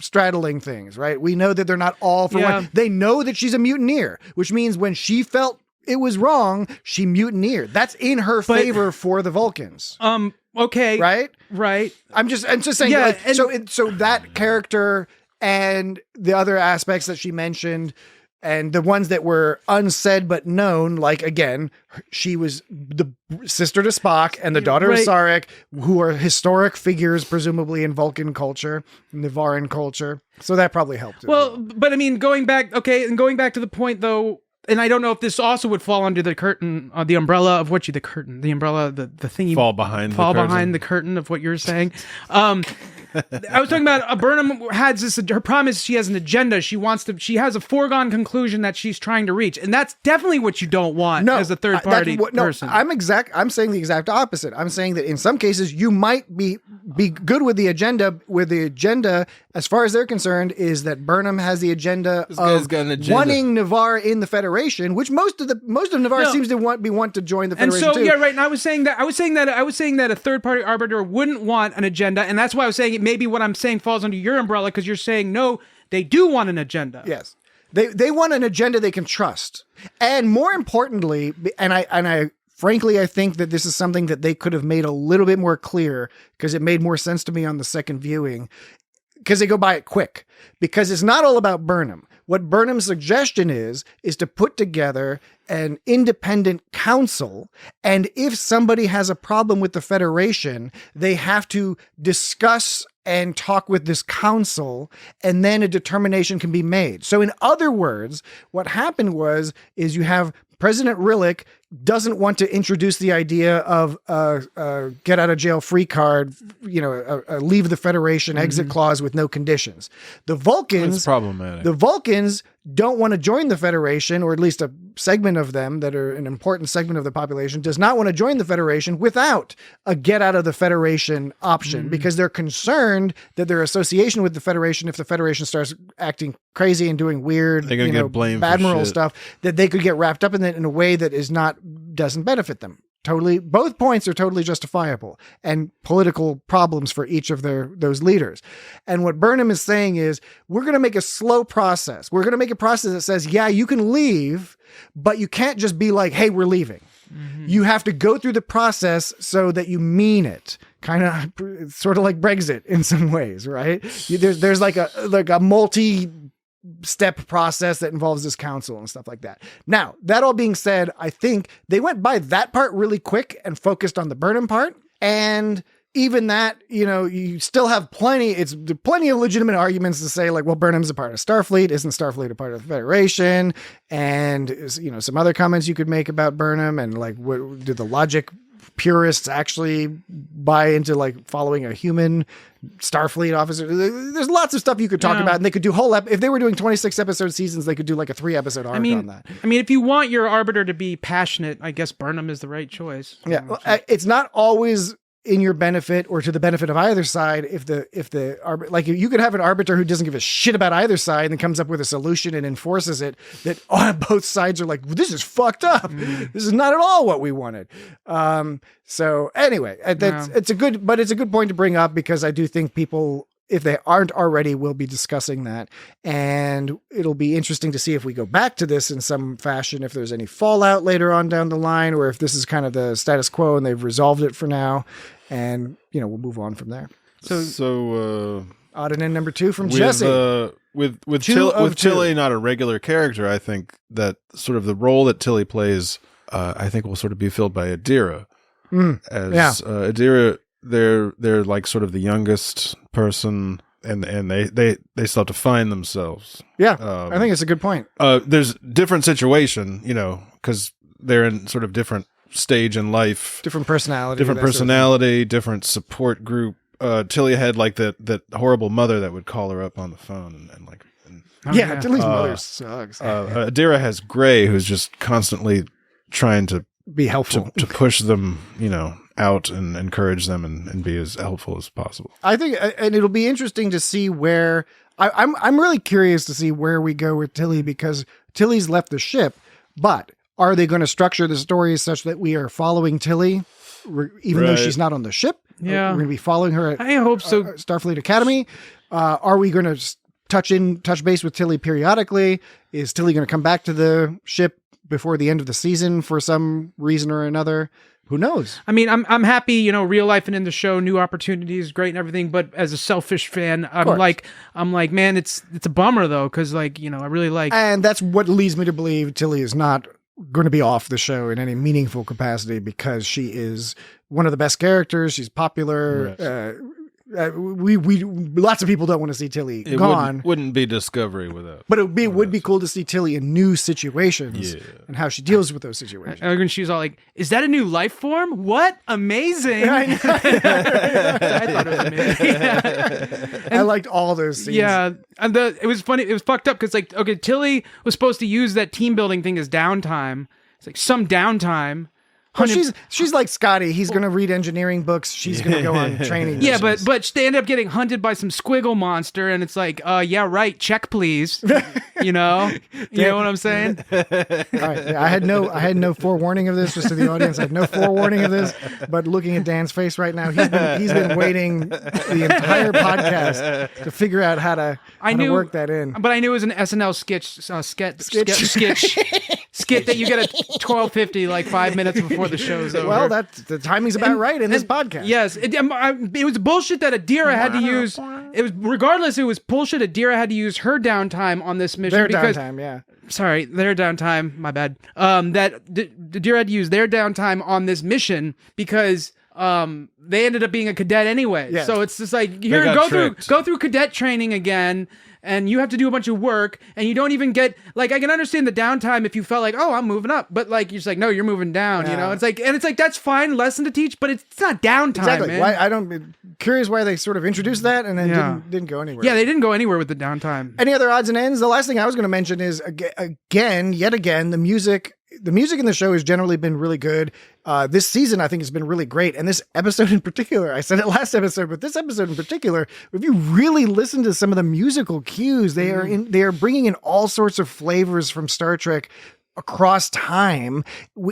straddling things, right? We know that they're not all for one. They know that she's a mutineer, which means when she felt it was wrong, she mutineered. That's in her favor for the Vulcans. Okay. Right. I'm just saying. Yeah. So that character and the other aspects that she mentioned, and the ones that were unsaid but known, like, again, she was the sister to Spock and the daughter of Sarek, who are historic figures, presumably in Vulcan culture, in Navaran culture. So that probably helped. Well, but I mean, going back to the point, though, and I don't know if this also would fall under the curtain, the umbrella of what the thing you fall behind the curtain of what you're saying. I was talking about Burnham has this. Her promise, she has an agenda. She has a foregone conclusion that she's trying to reach, and that's definitely what you don't want as a third party person. I'm saying the exact opposite. I'm saying that in some cases you might be good with the agenda. Where the agenda, as far as they're concerned, is that Burnham has the agenda of wanting Navarre in the Federation, which most of Navarre seems to want to join the Federation. And so too. yeah, right. And I was saying that a third party arbiter wouldn't want an agenda, and that's why I was saying maybe what I'm saying falls under your umbrella, because you're saying no, they do want an agenda. Yes, they want an agenda they can trust, and more importantly, and I frankly, I think that this is something that they could have made a little bit more clear, because it made more sense to me on the second viewing, because they go by it quick, because it's not all about Burnham. What Burnham's suggestion is to put together an independent council, and if somebody has a problem with the Federation, they have to discuss and talk with this council, and then a determination can be made. So in other words, what happened is you have President Rillak doesn't want to introduce the idea of get out of jail free card, a leave the Federation exit clause with no conditions. The Vulcans, it's problematic. The Vulcans don't want to join the Federation, or at least a segment of them that are an important segment of the population does not want to join the Federation without a get out of the Federation option, because they're concerned that their association with the Federation, if the Federation starts acting crazy and doing weird, they're gonna get blamed bad for moral shit. stuff, that they could get wrapped up in it in a way that doesn't benefit them. Totally, both points are totally justifiable and political problems for each of those leaders. And what Burnham is saying is, we're going to make a slow process. We're going to make a process that says, yeah, you can leave, but you can't just be like, hey, we're leaving. You have to go through the process so that you mean it. Kind of sort of like Brexit in some ways, right? There's like a multi-step process that involves this council and stuff like that. Now, that all being said, I think they went by that part really quick and focused on the Burnham part. And even that, you still have plenty of legitimate arguments to say, like, well, Burnham's a part of Starfleet. Isn't Starfleet a part of the Federation? And, some other comments you could make about Burnham, and like, what do the logic purists actually buy into, like, following a human Starfleet officer? There's lots of stuff you could talk about, and they could do if they were doing 26 episode seasons, they could do like a 3-episode arc on that. I mean, if you want your arbiter to be passionate, I guess Burnham is the right choice. Yeah. It's not always in your benefit or to the benefit of either side. If you could have an arbiter who doesn't give a shit about either side and comes up with a solution and enforces it, that both sides are like, well, this is fucked up. This is not at all what we wanted. So anyway, it's a good point to bring up, because I do think people, if they aren't already, will be discussing that. And it'll be interesting to see if we go back to this in some fashion, if there's any fallout later on down the line, or if this is kind of the status quo and they've resolved it for now. And, we'll move on from there. So odd and end number 2 from Jesse. With Tilly not a regular character, I think that sort of the role that Tilly plays, I think will sort of be filled by Adira. Adira, they're like sort of the youngest person and they still have to find themselves. Yeah, I think it's a good point. There's different situation, because they're in sort of different stage in life, different personality, different support group. Tilly had like that horrible mother that would call her up on the phone and like. Tilly's mother sucks. Adira has Gray, who's just constantly trying to be helpful, to push them, out and encourage them and be as helpful as possible. I think, and it'll be interesting to see where I'm really curious to see where we go with Tilly, because Tilly's left the ship, but are they going to structure the story such that we are following Tilly even though she's not on the ship? Yeah. We're going to be following her at I hope so. Starfleet Academy. Are we going to touch base with Tilly periodically? Is Tilly going to come back to the ship before the end of the season for some reason or another? Who knows? I mean, I'm happy, real life and in the show, new opportunities, great and everything. But as a selfish fan, I'm like, man, it's a bummer though, because I really like. And that's what leads me to believe Tilly is not going to be off the show in any meaningful capacity, because she is one of the best characters. She's popular. Yes. We lots of people don't want to see Tilly gone. Wouldn't be Discovery without. But it would be cool to see Tilly in new situations and how she deals with those situations. And when she's all like, "Is that a new life form? What amazing!" I thought it was amazing. Yeah. I liked all those scenes. Yeah, and it was funny. It was fucked up because Tilly was supposed to use that team building thing as downtime. It's like some downtime. Well, she's like Scotty. He's going to read engineering books. She's going to go on training. Yeah, missions. but they end up getting hunted by some squiggle monster, and it's like, yeah, right. Check, please. You know what I'm saying? All right. I had no forewarning of this. Just to the audience, I had no forewarning of this. But looking at Dan's face right now, he's been waiting the entire podcast to figure out how to work that in. But I knew it was an SNL skit that you get at 12:50, like 5 minutes before the show's over. Well, the timing's about right in this podcast. Yes, it was bullshit that Adira had to use. It was bullshit. Adira had to use her downtime on this mission. Their downtime, yeah. Sorry, their downtime. My bad. That Adira had to use their downtime on this mission because they ended up being a cadet anyway. Yeah. So it's just like go through cadet training again. And you have to do a bunch of work, and you don't even get, like, I can understand the downtime if you felt like, oh, I'm moving up, but like you're just like, no, you're moving down. You know, it's like that's fine, lesson to teach, but it's not downtime. Exactly. Man. Why curious why they sort of introduced that and then didn't go anywhere. Yeah, they didn't go anywhere with the downtime. Any other odds and ends? The last thing I was going to mention is yet again, the music. The music in the show has generally been really good. This season, I think, has been really great. And this episode in particular, I said it last episode, but this episode in particular, if you really listen to some of the musical cues, they are bringing in all sorts of flavors from Star Trek across time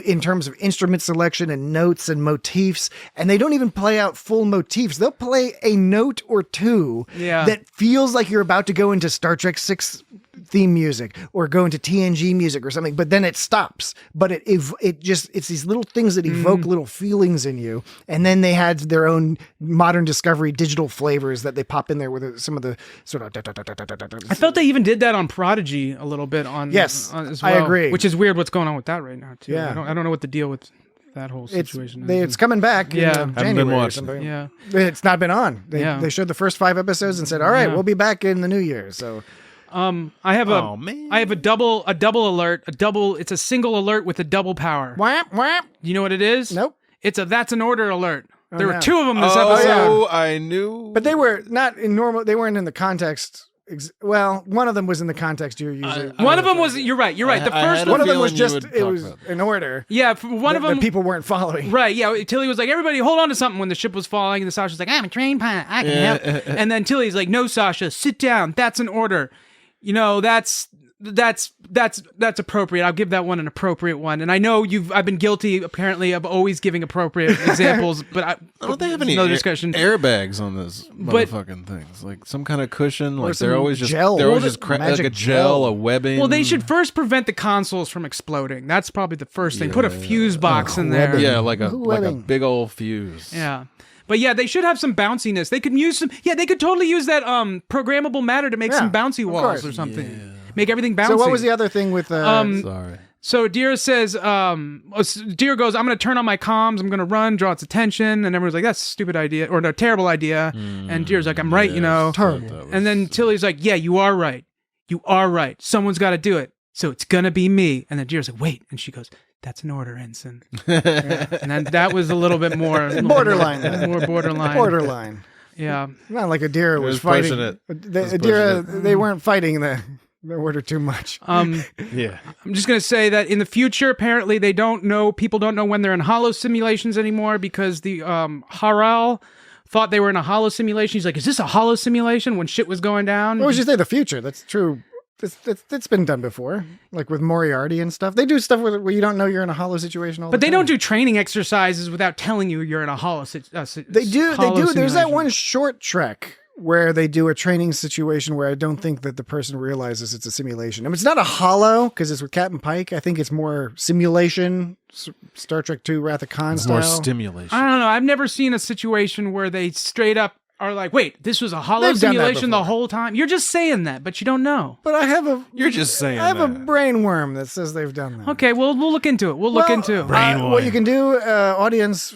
in terms of instrument selection and notes and motifs. And they don't even play out full motifs. They'll play a note or two that feels like you're about to go into Star Trek 6 theme music or go into TNG music or something, but then it stops. But it's these little things that evoke little feelings in you. And then they had their own modern Discovery digital flavors that they pop in there with some of the sort of. I felt they even did that on Prodigy a little bit as well. I agree. Which is weird what's going on with that right now too. Yeah. I don't know what the deal with that whole situation it's coming back in January or something. Yeah. It's not been on. They showed the first 5 episodes and said, all right, we'll be back in the new year. So I have a double alert. It's a single alert with a double power. Whap, whap. You know what it is? Nope. It's a that's an order alert. There were 2 of them this episode. episode. I knew. But they were not in normal. They weren't in the context. Well, one of them was in the context you're using. One of them was. You're right. The first one of them was just it was an order. Yeah, one of them people weren't following. Right. Yeah. Tilly was like, "Everybody, hold on to something." When the ship was falling, and Sasha's like, "I'm a trained pilot. I can help." And then Tilly's like, "No, Sasha, sit down. That's an order. You know, that's appropriate. I'll give that one an appropriate one." And I know I've been guilty apparently of always giving appropriate examples, but don't they have any discussion. airbags on this motherfucking things? Like some kind of cushion? Like they're always just gel. They're always just like a gel, a webbing. Well, they should first prevent the consoles from exploding. That's probably the first thing. Put a fuse box in there. Yeah, like a big old fuse. Yeah. But yeah, they should have some bounciness. They could use they could totally use that programmable matter to make some bouncy walls or something. Yeah. Make everything bouncy. So what was the other thing with sorry. So Dira says, Dira goes, I'm going to turn on my comms. I'm going to run, draw its attention. And everyone's like, that's a stupid idea or a terrible idea. And Dira's like, I'm right, Terrible. And then Tilly's like, yeah, you are right. You are right. Someone's got to do it. So it's going to be me. And then Dira's like, wait. And she goes, that's an order, Ensign. And then that was a little bit more. Borderline. More borderline. Borderline. Yeah. Not like Adira was pushing fighting. it. Adira, they weren't fighting the order too much. Yeah. I'm just going to say that in the future, apparently people don't know when they're in holo simulations anymore because the Haral thought they were in a holo simulation. He's like, is this a holo simulation when shit was going down? What would you say the future? That's true. That's been done before, like with Moriarty and stuff. They do stuff where you don't know you're in a holo situation all the time. But they don't do training exercises without telling you you're in a holo situation. They do. There's that one short trek where they do a training situation where I don't think that the person realizes it's a simulation. I mean, it's not a holo because it's with Captain Pike. I think it's more simulation, Star Trek II Wrath of Khan style. More stimulation. I don't know. I've never seen a situation where they straight up are like, wait, this was a holo simulation the whole time? You're just saying that, but you don't know. But I have a... You're just saying I have that. a brain worm that says they've done that. Okay, well, we'll look into it. What you can do,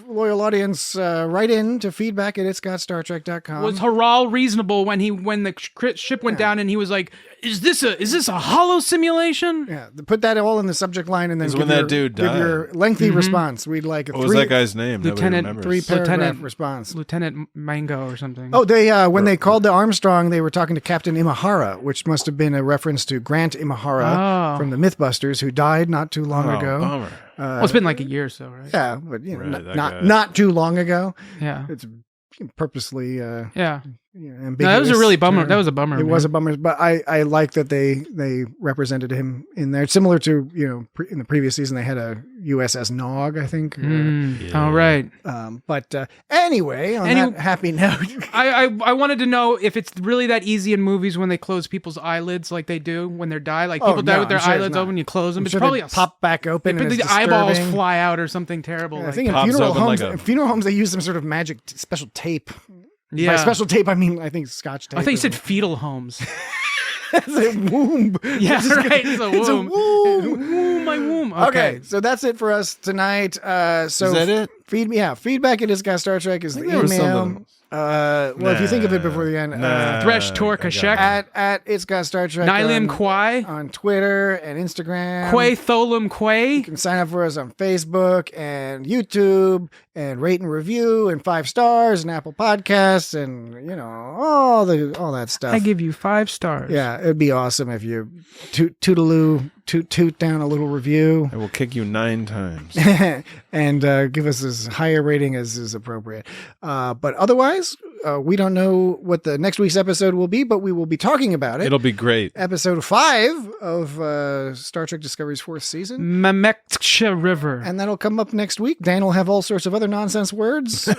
loyal audience, write in to feedback at itsgotstartrek.com. Was Haral reasonable when the ship went down and he was like, is this a holo simulation? Yeah, put that all in the subject line and then give when that dude give died. your lengthy response. We'd like a What was that guy's name? Lieutenant- Nobody remembers. 3-paragraph response. Lieutenant Mango or something. Oh, they when they called the Armstrong, they were talking to Captain Imahara, which must have been a reference to Grant Imahara from the Mythbusters, who died not too long ago. Bummer. Well, it's been like a year or so, right? Yeah, but Right, not too long ago. Yeah. It's purposely yeah. ambiguous. No, that was a really bummer. That was a bummer. It was a bummer, but I like that they represented him in there. Similar to in the previous season they had a U.S.S. Nog, I think. All right. But anyway, on that happy note, I wanted to know if it's really that easy in movies when they close people's eyelids like they do when they die. Like people die with their eyelids open, you close them. It's probably pop back open. And the eyeballs fly out or something terrible. I think in funeral homes they use some sort of magic special tape. Yeah. By special tape, I mean, I think Scotch tape. I think you said fetal homes. It's a womb. Yeah, right. It's a womb. It's a womb. My womb. Okay, so that's it for us tonight. So is that it? Feedback at itsgotstartrek is the email. If you think of it before the end, Thresh Torkashek at itsgotstartrek Nylium Kwai on Twitter and Instagram. Quay Tholum Quay. You can sign up for us on Facebook and YouTube and rate and review and 5 stars and Apple Podcasts and all that stuff. I give you 5 stars. Yeah, it'd be awesome if you toot down a little review. I will kick you 9 times. And give us as high a rating as is appropriate. But otherwise, we don't know what the next week's episode will be, but we will be talking about it. It'll be great. Episode 5 of Star Trek Discovery's 4th season. Memeksha River. And that'll come up next week. Dan will have all sorts of other nonsense words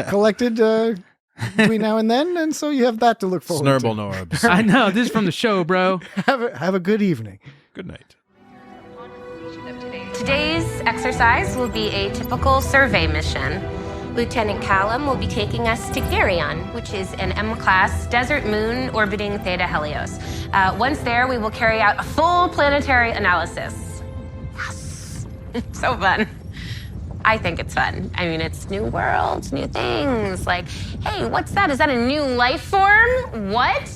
collected between now and then, and so you have that to look forward to. Snurble Norbs. I know, this is from the show, bro. Have a good evening. Good night. Today's exercise will be a typical survey mission. Lieutenant Callum will be taking us to Geryon, which is an M-class desert moon orbiting Theta Helios. Once there, we will carry out a full planetary analysis. Yes! So fun. I think it's fun. I mean, it's new worlds, new things. Like, hey, what's that? Is that a new life form? What?